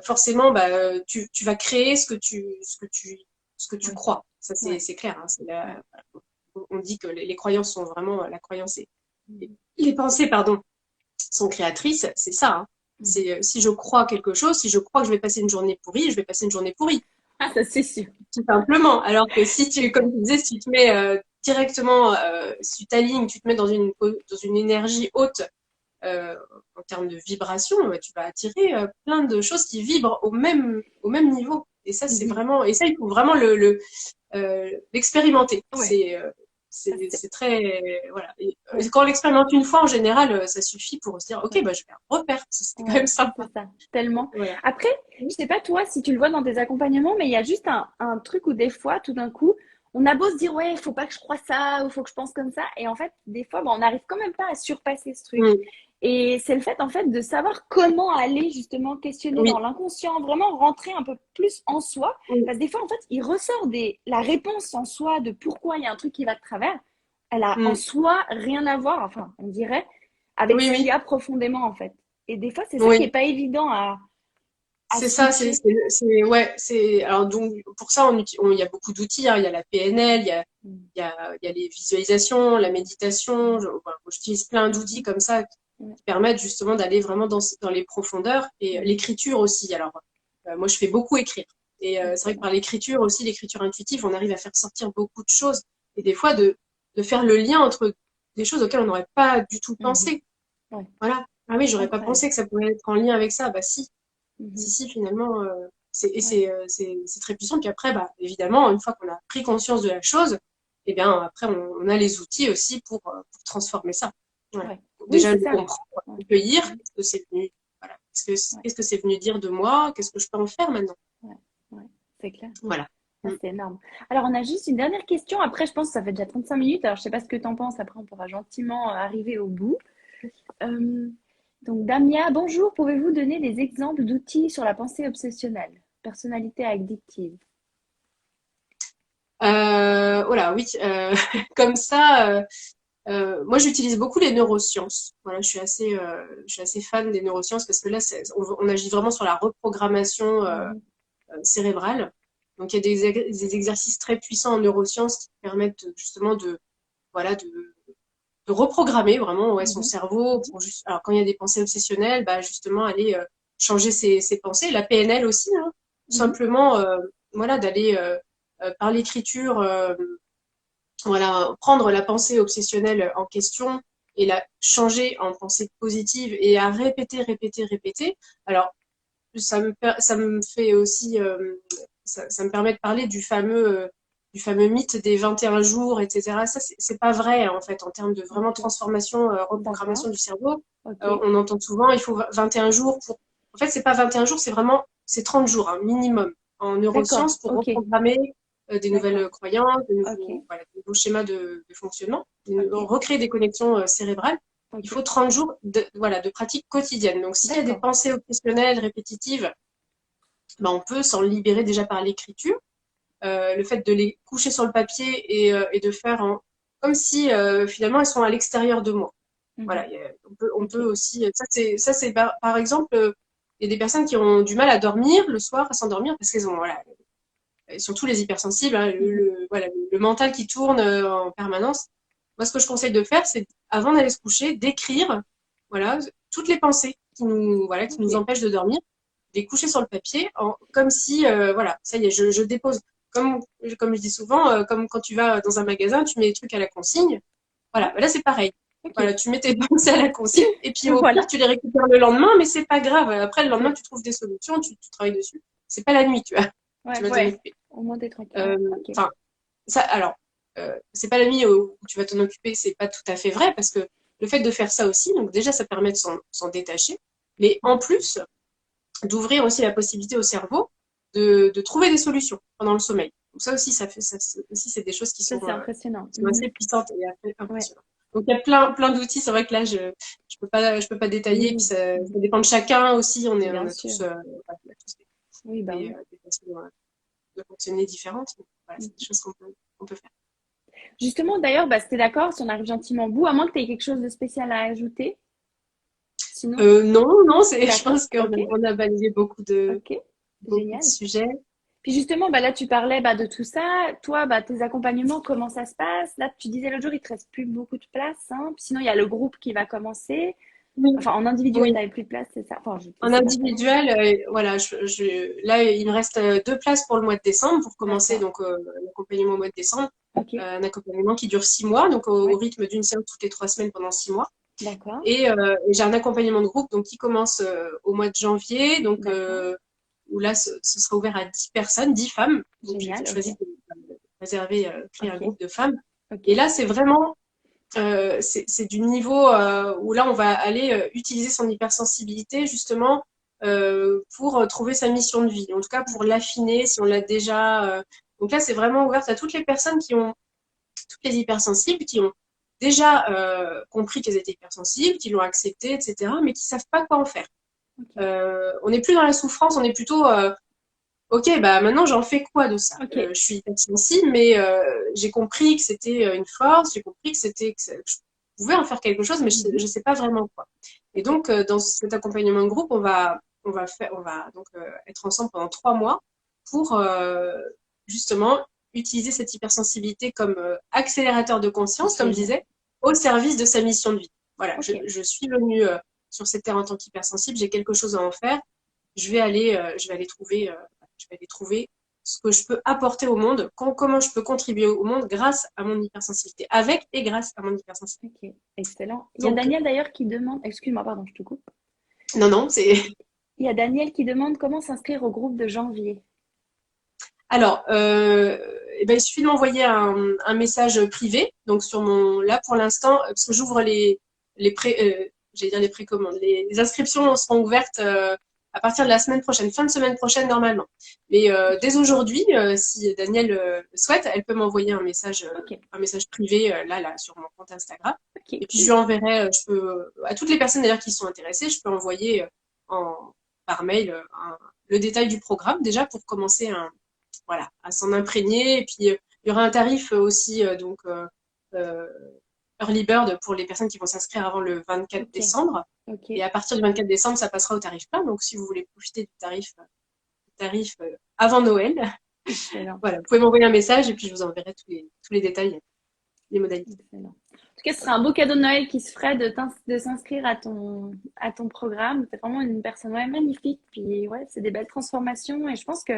Speaker 2: forcément, bah, tu vas créer ce que tu
Speaker 1: ouais,
Speaker 2: crois. Ça,
Speaker 1: ouais,
Speaker 2: c'est clair, hein.
Speaker 1: ouais.
Speaker 2: On dit que les croyances sont vraiment, la croyance et
Speaker 1: Mhm.
Speaker 2: les pensées, pardon, sont créatrices, c'est ça, hein.
Speaker 1: Mhm.
Speaker 2: C'est si je crois quelque chose, si je crois que je vais passer une journée pourrie, je vais passer une journée pourrie,
Speaker 1: Ah, ça, c'est sûr.
Speaker 2: tout simplement. Alors que si
Speaker 1: C'est
Speaker 2: tu,
Speaker 1: clair.
Speaker 2: comme tu disais, si tu te mets directement, si tu t'alignes, tu te mets dans une énergie haute en termes de vibration, tu vas attirer plein de choses qui vibrent au même niveau. Et ça, c'est
Speaker 1: Mhm.
Speaker 2: vraiment, et ça, il faut vraiment l'expérimenter.
Speaker 1: Ouais, ça, c'est
Speaker 2: C'est très, voilà. Et,
Speaker 1: ouais,
Speaker 2: quand on l'expérimente une fois, en général, ça suffit pour se dire, OK,
Speaker 1: ouais,
Speaker 2: bah, je vais un repère. C'était quand même
Speaker 1: ouais,
Speaker 2: sympa.
Speaker 1: c'est ça, tellement.
Speaker 2: Voilà.
Speaker 1: Après, je sais pas toi si tu le vois dans tes accompagnements, mais il y a juste un truc où des fois, tout d'un coup, on a beau se dire, ouais, il faut pas que je croie ça, ou faut que je pense comme ça, et en fait, des fois, bah, on n'arrive quand même pas à surpasser ce truc.
Speaker 2: Mm.
Speaker 1: Et c'est le fait, en fait, de savoir comment aller justement questionner dans
Speaker 2: Oui.
Speaker 1: l'inconscient, vraiment rentrer un peu plus en soi,
Speaker 2: Mm.
Speaker 1: parce que des fois, en fait, il ressort la réponse en soi de pourquoi il y a un truc qui va de travers, elle a en
Speaker 2: Mm.
Speaker 1: soi rien à voir, enfin, on dirait, avec
Speaker 2: Oui,
Speaker 1: ce qu'il y
Speaker 2: oui.
Speaker 1: a profondément, en fait. Et des fois, c'est ça qui est
Speaker 2: Oui.
Speaker 1: pas évident à
Speaker 2: C'est ça,
Speaker 1: switcher.
Speaker 2: ouais, alors donc, pour ça, il y a beaucoup d'outils, hein. Il y a la PNL,
Speaker 1: Mm.
Speaker 2: il y a les visualisations, la méditation. Voilà, j'utilise plein d'outils comme ça qui permettent justement d'aller vraiment dans les profondeurs et l'écriture aussi. Alors, moi, je fais beaucoup écrire. Et c'est vrai que par l'écriture aussi, l'écriture intuitive, on arrive à faire sortir beaucoup de choses. Et des fois, de faire le lien entre des choses auxquelles on n'aurait pas du tout pensé.
Speaker 1: Ouais.
Speaker 2: Voilà. Ah oui, j'aurais pas
Speaker 1: Incroyable.
Speaker 2: pensé que ça pouvait être en lien avec ça. Bah si,
Speaker 1: Mhm.
Speaker 2: si, finalement, c'est très puissant. Puis après, bah, évidemment, une fois qu'on a pris conscience de la chose, eh bien, après, on a les outils aussi pour transformer ça. Voilà.
Speaker 1: Ouais.
Speaker 2: Donc,
Speaker 1: Oui,
Speaker 2: déjà,
Speaker 1: c'est
Speaker 2: le
Speaker 1: ça.
Speaker 2: comprendre,
Speaker 1: Ouais.
Speaker 2: accueillir, qu'est-ce que c'est venu, voilà.
Speaker 1: Ouais.
Speaker 2: Qu'est-ce que c'est venu dire de moi? Qu'est-ce que je peux en faire maintenant?
Speaker 1: Ouais. Ouais. C'est clair.
Speaker 2: Voilà.
Speaker 1: Ah, c'est énorme. Alors, on a juste une dernière question. Après, je pense que ça fait déjà 35 minutes. Alors, je sais pas ce que tu en penses. Après, on pourra gentiment arriver au bout. Euh, donc, Damia, bonjour. Pouvez-vous donner des exemples d'outils sur la pensée obsessionnelle, personnalité addictive?
Speaker 2: Voilà, oui. Comme ça, moi, j'utilise beaucoup les neurosciences. Voilà, je suis assez fan des neurosciences parce que là, on agit vraiment sur la reprogrammation
Speaker 1: Mhm.
Speaker 2: cérébrale. Donc, il y a des exercices très puissants en neurosciences qui permettent justement voilà, de reprogrammer vraiment ouais, son
Speaker 1: Mhm.
Speaker 2: cerveau.
Speaker 1: Mhm.
Speaker 2: Alors, quand il y a des pensées obsessionnelles, bah, justement, aller changer ses pensées. La PNL aussi, hein, tout
Speaker 1: Mhm.
Speaker 2: simplement, voilà, d'aller par l'écriture, voilà, prendre la pensée obsessionnelle en question et la changer en pensée positive et à répéter, répéter, répéter. Alors, ça me fait aussi, ça me permet de parler du fameux mythe des 21 jours, etc. Ça, c'est pas vrai, en fait, en termes de vraiment
Speaker 1: Ok.
Speaker 2: transformation,
Speaker 1: D'accord.
Speaker 2: reprogrammation du cerveau.
Speaker 1: Ok.
Speaker 2: On entend souvent, il faut 21 jours pour. En fait, c'est pas 21 jours, c'est 30 jours, hein, minimum, en
Speaker 1: D'accord.
Speaker 2: neurosciences pour
Speaker 1: Ok.
Speaker 2: reprogrammer des
Speaker 1: D'accord.
Speaker 2: nouvelles croyances,
Speaker 1: Ok.
Speaker 2: voilà, de nouveaux schémas de fonctionnement,
Speaker 1: Ok.
Speaker 2: recréer des connexions cérébrales. Il
Speaker 1: Ok.
Speaker 2: faut 30 jours voilà, de pratique quotidienne. Donc, s'il y a des
Speaker 1: D'accord.
Speaker 2: pensées obsessionnelles, répétitives, ben, on peut s'en libérer déjà par l'écriture. Le fait de les coucher sur le papier et de faire comme si finalement elles sont à l'extérieur de moi.
Speaker 1: Mhm.
Speaker 2: Voilà, on peut
Speaker 1: Ok.
Speaker 2: aussi. Ça, c'est par exemple, il y a des personnes qui ont du mal à dormir le soir, à s'endormir parce qu'elles ont, voilà, surtout les hypersensibles, hein,
Speaker 1: Mhm.
Speaker 2: voilà, le mental qui tourne en permanence. Moi, ce que je conseille de faire, c'est avant d'aller se coucher, d'écrire, voilà, toutes les pensées voilà, qui
Speaker 1: Ok.
Speaker 2: nous empêchent de dormir, les coucher sur le papier, comme si, voilà, ça y est, je dépose. Comme je dis souvent, comme quand tu vas dans un magasin, tu mets les trucs à la consigne. Voilà,
Speaker 1: Ouais.
Speaker 2: là c'est pareil.
Speaker 1: Ok.
Speaker 2: Voilà, tu mets tes pensées à la consigne et puis au pire
Speaker 1: Voilà.
Speaker 2: tu les récupères le lendemain, mais c'est pas grave. Après le lendemain
Speaker 1: Ok.
Speaker 2: tu trouves des solutions, tu travailles dessus. C'est pas la nuit, tu
Speaker 1: Ouais.
Speaker 2: vas t'en
Speaker 1: Ouais.
Speaker 2: occuper.
Speaker 1: Au moins t'es tranquille. Ouais. Ok.
Speaker 2: Enfin, ça, alors, c'est pas la nuit où tu vas t'en occuper, c'est pas tout à fait vrai parce que le fait de faire ça aussi, donc déjà ça permet de s'en détacher, mais en plus d'ouvrir aussi la possibilité au cerveau de trouver des solutions pendant le sommeil. Donc ça aussi, aussi c'est des choses
Speaker 1: Ça, c'est impressionnant.
Speaker 2: qui sont
Speaker 1: Mhm.
Speaker 2: assez puissantes et assez
Speaker 1: Ouais.
Speaker 2: impressionnantes. Donc il y a plein d'outils. C'est vrai que là, je peux pas détailler. Puis
Speaker 1: Oui.
Speaker 2: ça
Speaker 1: Mhm.
Speaker 2: dépend de chacun aussi.
Speaker 1: Bien
Speaker 2: On a
Speaker 1: sûr.
Speaker 2: tous, on a tous
Speaker 1: Oui, bah oui.
Speaker 2: des façons de fonctionner différentes. Mais voilà, c'est des
Speaker 1: Mhm.
Speaker 2: choses qu'on peut faire.
Speaker 1: Justement, d'ailleurs, bah, si t'es d'accord, si on arrive gentiment au bout, à moins que tu aies quelque chose de spécial à ajouter. Sinon,
Speaker 2: Non, je
Speaker 1: d'accord.
Speaker 2: pense qu'on
Speaker 1: Ok.
Speaker 2: on a balayé
Speaker 1: Ok.
Speaker 2: beaucoup de
Speaker 1: Génial.
Speaker 2: sujets.
Speaker 1: Puis justement, bah là, tu parlais bah, de tout ça. Toi, bah, tes accompagnements, comment ça se passe? Là, tu disais l'autre jour, il te reste plus beaucoup de place, hein. Puis sinon, il y a le groupe qui va commencer.
Speaker 2: Oui,
Speaker 1: Enfin, en individuel,
Speaker 2: oui.
Speaker 1: t'avais plus de place, c'est ça? Enfin,
Speaker 2: En
Speaker 1: c'est bien ça.
Speaker 2: individuel, voilà, là, il me reste 2 places pour le mois de décembre pour commencer
Speaker 1: D'accord.
Speaker 2: donc l'accompagnement au mois de décembre.
Speaker 1: Ok.
Speaker 2: Un accompagnement qui dure 6 mois, donc au
Speaker 1: Ouais.
Speaker 2: rythme d'une séance toutes les 3 semaines pendant 6 mois.
Speaker 1: D'accord.
Speaker 2: Et j'ai un accompagnement de groupe donc qui commence au mois de janvier, donc
Speaker 1: D'accord.
Speaker 2: où là, ce sera ouvert à 10 personnes, 10 femmes. Donc j'ai
Speaker 1: Génial.
Speaker 2: choisi
Speaker 1: Ok.
Speaker 2: de réserver, créer un
Speaker 1: Ok.
Speaker 2: groupe de femmes.
Speaker 1: Ok.
Speaker 2: Et là, c'est vraiment c'est du niveau où là, on va aller utiliser son hypersensibilité justement pour trouver sa mission de vie. En tout cas, pour
Speaker 1: Ok.
Speaker 2: l'affiner si on l'a déjà. Donc là, c'est vraiment ouvert à toutes les personnes toutes les hypersensibles, qui ont déjà compris qu'elles étaient hypersensibles, qui l'ont accepté, etc., mais qui savent pas quoi en faire.
Speaker 1: Ok.
Speaker 2: On n'est plus dans la souffrance, on est plutôt ok, bah maintenant j'en fais quoi de ça?
Speaker 1: Ok.
Speaker 2: Je suis hypersensible, mais j'ai compris que c'était une force, j'ai compris que je pouvais en faire quelque chose, mais
Speaker 1: Mhm.
Speaker 2: je sais pas vraiment quoi. Et
Speaker 1: Ok.
Speaker 2: donc dans cet accompagnement de groupe, on va donc être ensemble pendant 3 mois pour justement utiliser cette hypersensibilité comme accélérateur de conscience, comme je
Speaker 1: Génial.
Speaker 2: disais, au service de sa mission de vie. voilà,
Speaker 1: Ok.
Speaker 2: je suis venue sur cette terre en tant qu'hypersensible, j'ai quelque chose à en faire, je vais aller trouver ce que je peux apporter au monde, comment je peux contribuer au monde grâce à mon hypersensibilité, avec et grâce à mon hypersensibilité.
Speaker 1: Ok. Excellent. Il y a
Speaker 2: Donc,
Speaker 1: Daniel d'ailleurs qui demande, excuse-moi, pardon, je te coupe.
Speaker 2: non, non, c'est
Speaker 1: Il y a Daniel qui demande comment s'inscrire au groupe de janvier.
Speaker 2: Alors, eh ben, il suffit de m'envoyer un message privé. Donc sur mon, là pour l'instant, parce que j'ouvre les j'allais dire les précommandes, les inscriptions seront ouvertes à partir de la semaine prochaine, fin de semaine prochaine normalement. Mais dès aujourd'hui, si Danielle le souhaite, elle peut m'envoyer
Speaker 1: Ok.
Speaker 2: un message privé là sur mon compte Instagram.
Speaker 1: Ok,
Speaker 2: Et puis je
Speaker 1: cool.
Speaker 2: lui enverrai, je peux à toutes les personnes d'ailleurs qui sont intéressées, je peux envoyer en par mail le détail du programme déjà pour commencer voilà, à s'en imprégner. Et puis, il y aura un tarif aussi, euh, early bird pour les personnes qui vont s'inscrire avant le 24
Speaker 1: Ok.
Speaker 2: décembre.
Speaker 1: Ok.
Speaker 2: Et à partir du 24 décembre, ça passera au tarif plein. Donc, si vous voulez profiter du tarif avant Noël,
Speaker 1: Excellent.
Speaker 2: voilà, vous pouvez m'envoyer un message et puis je vous enverrai tous les détails, les modalités.
Speaker 1: Excellent. En tout cas, ce serait un beau cadeau de Noël qui se ferait de s'inscrire à ton programme. C'est vraiment une personne ouais, magnifique. Puis ouais, c'est des belles transformations. Et je pense que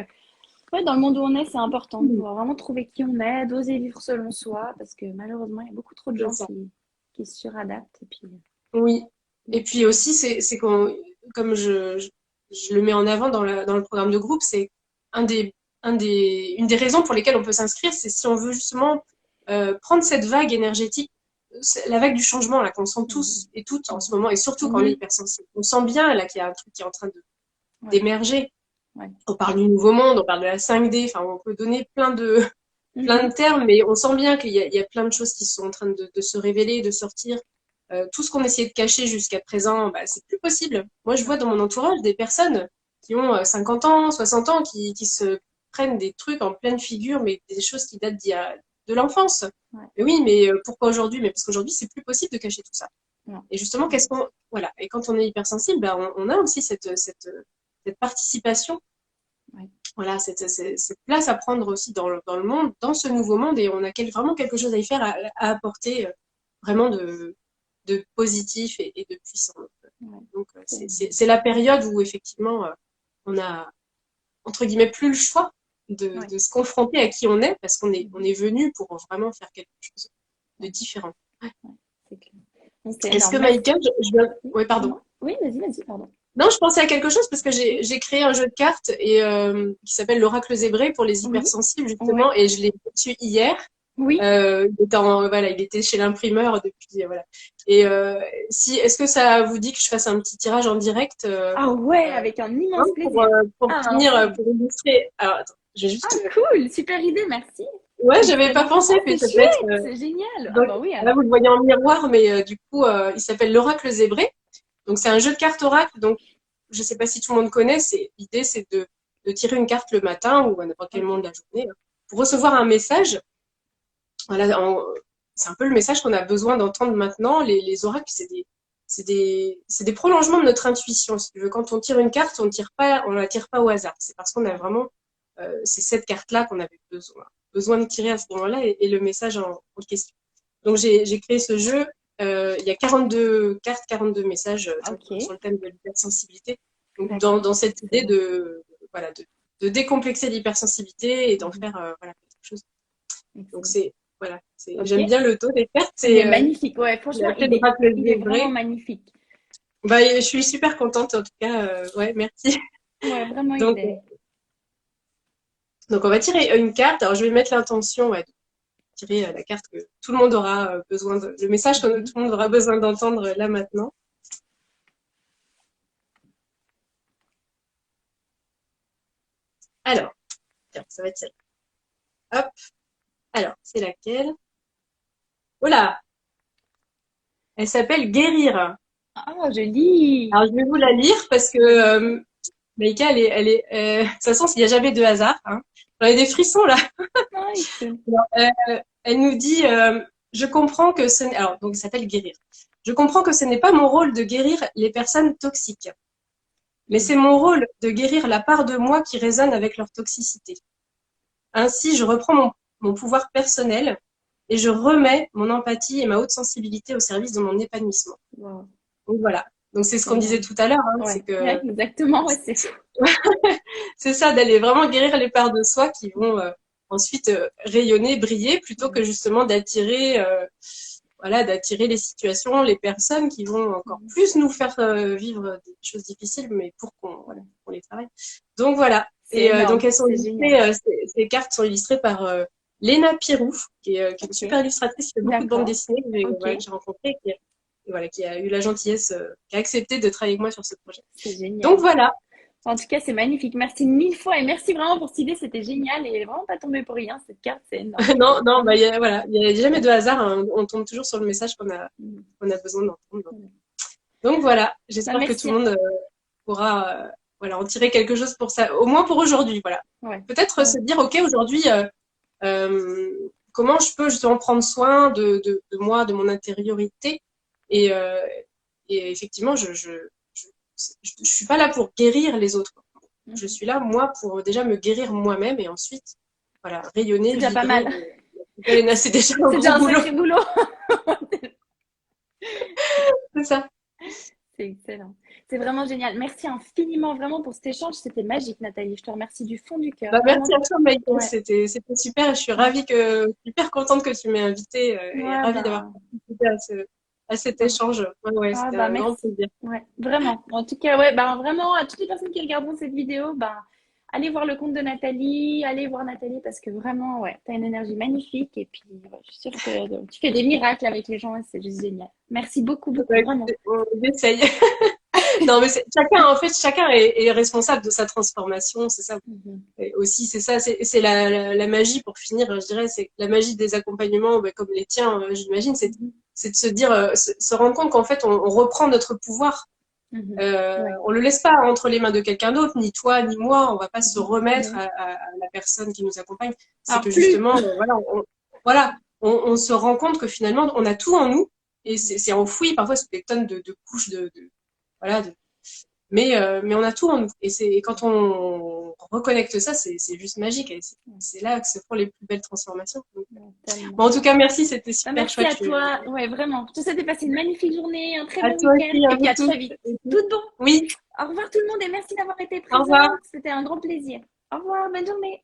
Speaker 1: ouais, dans le monde où on est, c'est important de pouvoir vraiment trouver qui on est, d'oser vivre selon soi. Parce que malheureusement, il y a beaucoup trop de
Speaker 2: C'est
Speaker 1: gens
Speaker 2: ça.
Speaker 1: qui se suradaptent. Et puis,
Speaker 2: Oui. Et
Speaker 1: donc,
Speaker 2: puis aussi, c'est comme je le mets en avant dans le programme de groupe, c'est un des, une des raisons pour lesquelles on peut s'inscrire, c'est si on veut justement prendre cette vague énergétique, la vague du changement là qu'on sent tous et toutes en ce moment, et surtout quand on est
Speaker 1: mhm.
Speaker 2: hypersensible. On sent bien là qu'il y a un truc qui est en train
Speaker 1: Ouais,
Speaker 2: d'émerger.
Speaker 1: ouais.
Speaker 2: On parle du nouveau monde, on parle de la 5D, enfin on peut donner plein
Speaker 1: Mhm.
Speaker 2: de termes, mais on sent bien il y a plein de choses qui sont en train de se révéler, de sortir. Tout ce qu'on essayait de cacher jusqu'à présent, bah, c'est plus possible. Moi, je vois
Speaker 1: Ouais,
Speaker 2: dans mon entourage des personnes qui ont 50 ans, 60 ans, qui se prennent des trucs en pleine figure, mais des choses qui datent de l'enfance.
Speaker 1: ouais,
Speaker 2: Mais oui, mais pourquoi aujourd'hui? Mais parce qu'aujourd'hui, c'est plus possible de cacher tout ça.
Speaker 1: ouais.
Speaker 2: Et justement, voilà. Et quand on est hypersensible, bah, on a aussi cette participation,
Speaker 1: Ouais.
Speaker 2: voilà, cette place à prendre aussi dans le monde, dans ce nouveau monde, et on a vraiment quelque chose à y faire, à apporter vraiment de positif et de puissant.
Speaker 1: Ouais.
Speaker 2: Donc,
Speaker 1: C'est
Speaker 2: c'est la période où effectivement, on a, entre guillemets, plus le choix
Speaker 1: ouais.
Speaker 2: de se confronter à qui on est, parce on
Speaker 1: Mhm.
Speaker 2: est venu pour vraiment faire quelque chose de
Speaker 1: Ouais,
Speaker 2: différent.
Speaker 1: ouais, c'est clair. Bon, c'est
Speaker 2: Est-ce que
Speaker 1: énorme. Merci.
Speaker 2: Maïka,
Speaker 1: Oui,
Speaker 2: ouais, pardon.
Speaker 1: dis-moi. Oui, vas-y, vas-y, pardon.
Speaker 2: Non, je pensais à quelque chose parce que
Speaker 1: Oui,
Speaker 2: j'ai créé un jeu de cartes et qui s'appelle l'Oracle Zébré pour les
Speaker 1: oui,
Speaker 2: hypersensibles
Speaker 1: ouais,
Speaker 2: justement, et je l'ai reçu hier.
Speaker 1: oui.
Speaker 2: Voilà, il était chez l'imprimeur depuis voilà. Et si est-ce que ça vous dit que je fasse un petit tirage en direct
Speaker 1: Ah ouais,
Speaker 2: euh,
Speaker 1: avec un
Speaker 2: hein,
Speaker 1: immense plaisir.
Speaker 2: pour
Speaker 1: Ah, ben
Speaker 2: finir
Speaker 1: ça.
Speaker 2: pour illustrer. Alors attends, je vais
Speaker 1: Ah,
Speaker 2: juste
Speaker 1: cool, super idée, merci.
Speaker 2: ouais, j'avais pas
Speaker 1: Excellent.
Speaker 2: pensé,
Speaker 1: Ah,
Speaker 2: mais
Speaker 1: c'est
Speaker 2: ça peut être
Speaker 1: chouette, c'est génial. Ah
Speaker 2: donc
Speaker 1: bah oui,
Speaker 2: là vous
Speaker 1: alors.
Speaker 2: le voyez en miroir, mais du coup il s'appelle l'Oracle Zébré. Donc c'est un jeu de cartes oracle. Donc je sais pas si tout le monde connaît. L'idée c'est de tirer une carte le matin ou à n'importe quel moment
Speaker 1: Ok.
Speaker 2: de la journée pour recevoir un message. Voilà, c'est un peu le message qu'on a besoin d'entendre maintenant. Les oracles, c'est des prolongements de notre intuition. Si tu veux, quand on tire une carte, on la tire pas au hasard. C'est parce qu'on a
Speaker 1: Ouais.
Speaker 2: vraiment, c'est cette carte-là qu'on avait besoin de tirer à ce moment-là et le message en question. Donc j'ai créé ce jeu. Il y a 42 cartes, 42 messages
Speaker 1: Ok.
Speaker 2: sur le thème de l'hypersensibilité. Donc
Speaker 1: D'accord.
Speaker 2: dans cette idée
Speaker 1: Excellent.
Speaker 2: voilà, de décomplexer l'hypersensibilité et d'en
Speaker 1: Mhm.
Speaker 2: faire voilà, quelque chose. Donc
Speaker 1: Excellent.
Speaker 2: voilà,
Speaker 1: Ok.
Speaker 2: j'aime bien le taux des cartes,
Speaker 1: Il est magnifique. Ouais,
Speaker 2: j'ai
Speaker 1: franchement,
Speaker 2: appelé l'oracle
Speaker 1: il est vraiment
Speaker 2: zébré.
Speaker 1: magnifique.
Speaker 2: Bah, je suis super contente en tout cas, ouais, merci.
Speaker 1: Ouais, vraiment, il
Speaker 2: Donc,
Speaker 1: est.
Speaker 2: donc on va tirer une carte. Alors je vais mettre l'intention ouais, de tirer la carte que tout le monde aura le message que
Speaker 1: Mhm.
Speaker 2: tout le monde aura besoin d'entendre là maintenant. Alors, tiens, ça va être celle. Hop, alors c'est laquelle? Voilà, elle s'appelle Guérir.
Speaker 1: Ah, joli.
Speaker 2: Alors je vais vous la lire parce que Maïka, de toute façon, il n'y a jamais de hasard. Hein. J'en ai des frissons là.
Speaker 1: Nice.
Speaker 2: Elle nous dit, je comprends que alors donc ça s'appelle guérir. Je comprends que ce n'est pas mon rôle de guérir les personnes toxiques, mais
Speaker 1: Mm.
Speaker 2: c'est mon rôle de guérir la part de moi qui résonne avec leur toxicité. Ainsi, je reprends mon pouvoir personnel et je remets mon empathie et ma haute sensibilité au service de mon épanouissement.
Speaker 1: Wow.
Speaker 2: Donc voilà. Donc c'est ce qu'on disait tout à l'heure, hein, c'est
Speaker 1: Ouais,
Speaker 2: que
Speaker 1: ouais, exactement, ouais, c'est
Speaker 2: c'est ça, d'aller vraiment guérir les parts de soi qui vont ensuite rayonner, briller, plutôt que justement d'attirer voilà, d'attirer les situations, les personnes qui vont encore plus nous faire vivre des choses difficiles, mais pour qu'on voilà, qu'on les travaille. Donc voilà.
Speaker 1: c'est
Speaker 2: Et donc
Speaker 1: énorme,
Speaker 2: elles sont
Speaker 1: c'est génial.
Speaker 2: illustrées, ces cartes sont illustrées par Léna Pirou, qui est une super
Speaker 1: Ok,
Speaker 2: illustratrice qui fait beaucoup de bandes
Speaker 1: d'accord,
Speaker 2: dessinées,
Speaker 1: ok,
Speaker 2: voilà, que j'ai rencontrée, et voilà, qui a eu la gentillesse, qui a accepté de travailler avec moi sur ce projet.
Speaker 1: c'est
Speaker 2: Donc
Speaker 1: génial.
Speaker 2: voilà.
Speaker 1: En tout cas, c'est magnifique. Merci mille fois et merci vraiment pour cette idée, c'était génial et vraiment pas tombé pour rien. Cette carte, c'est énorme.
Speaker 2: Non, non, bah,
Speaker 1: Vraiment.
Speaker 2: voilà, il n'y a jamais de hasard, hein. On tombe toujours sur le message
Speaker 1: Mm.
Speaker 2: qu'on a besoin d'entendre.
Speaker 1: Voilà.
Speaker 2: Donc voilà,
Speaker 1: Bah,
Speaker 2: j'espère que tout
Speaker 1: merci.
Speaker 2: le monde pourra voilà, en tirer quelque chose pour ça, au moins pour aujourd'hui. Voilà.
Speaker 1: Ouais.
Speaker 2: Peut-être
Speaker 1: Ouais.
Speaker 2: se dire, OK, aujourd'hui, comment je peux justement prendre soin de moi, de mon intériorité. Et, euh, et effectivement, je suis pas là pour guérir les autres. Je
Speaker 1: Mhm.
Speaker 2: suis là, moi, pour déjà me guérir moi-même et ensuite, voilà,
Speaker 1: C'est
Speaker 2: rayonner,
Speaker 1: déjà pas
Speaker 2: vibrer.
Speaker 1: mal.
Speaker 2: C'est déjà un
Speaker 1: C'est
Speaker 2: gros
Speaker 1: déjà un
Speaker 2: boulot,
Speaker 1: sacré boulot.
Speaker 2: c'est ça.
Speaker 1: C'est excellent. C'est vraiment génial. Merci infiniment vraiment pour cet échange. C'était magique, Nathalie. Je te remercie du fond du cœur.
Speaker 2: Bah, merci
Speaker 1: Vraiment.
Speaker 2: à toi, Maïka.
Speaker 1: Ouais.
Speaker 2: C'était super. Je suis
Speaker 1: Ouais.
Speaker 2: super contente que tu m'aies invitée et
Speaker 1: Ouais,
Speaker 2: ravie d'avoir
Speaker 1: bah.
Speaker 2: participé à cet
Speaker 1: Ouais.
Speaker 2: échange. Ouais, ouais,
Speaker 1: Ah
Speaker 2: c'était
Speaker 1: bah
Speaker 2: un grand
Speaker 1: merci.
Speaker 2: plaisir.
Speaker 1: Ouais, vraiment. En tout cas, ouais, bah vraiment à toutes les personnes qui regarderont cette vidéo, bah allez voir le compte de Nathalie, allez voir Nathalie parce que vraiment, ouais, t'as une énergie magnifique et puis ouais, je suis sûre que tu fais des miracles avec les gens et c'est juste génial. Merci beaucoup,
Speaker 2: Bah,
Speaker 1: beaucoup, vraiment.
Speaker 2: écoutez, on essaye. Non, mais en fait, chacun est responsable de sa transformation. C'est ça
Speaker 1: Mhm.
Speaker 2: et aussi, c'est ça, c'est la magie pour finir, je dirais, c'est la magie des accompagnements, bah, comme les tiens, j'imagine,
Speaker 1: Mhm.
Speaker 2: c'est de se dire, se rendre compte qu'en fait, on reprend notre pouvoir.
Speaker 1: Mhm. Ouais.
Speaker 2: On le laisse pas entre les mains de quelqu'un d'autre, ni toi, ni moi. On va pas se
Speaker 1: Mhm.
Speaker 2: remettre
Speaker 1: Mhm.
Speaker 2: à la personne qui nous accompagne. C'est
Speaker 1: Alors
Speaker 2: que
Speaker 1: plus.
Speaker 2: justement, voilà, on se rend compte que finalement, on a tout en nous et c'est enfoui parfois sous des tonnes de couches voilà, mais on a tout en nous. Et quand on reconnecte ça, c'est juste magique. Et c'est là que se font les plus belles transformations. Donc,
Speaker 1: Ouais, tellement.
Speaker 2: bon, en tout cas, merci, c'était
Speaker 1: Bah,
Speaker 2: super
Speaker 1: merci
Speaker 2: chouette.
Speaker 1: à toi. Ouais, vraiment. Je te souhaite de passer une magnifique journée, un très
Speaker 2: À
Speaker 1: bon
Speaker 2: toi
Speaker 1: week-end
Speaker 2: aussi, à
Speaker 1: et puis
Speaker 2: vous
Speaker 1: à
Speaker 2: tous.
Speaker 1: très vite. Tout bon.
Speaker 2: Oui,
Speaker 1: Au revoir tout le monde et merci d'avoir été
Speaker 2: au revoir.
Speaker 1: présente. C'était un grand plaisir. Au revoir, bonne journée.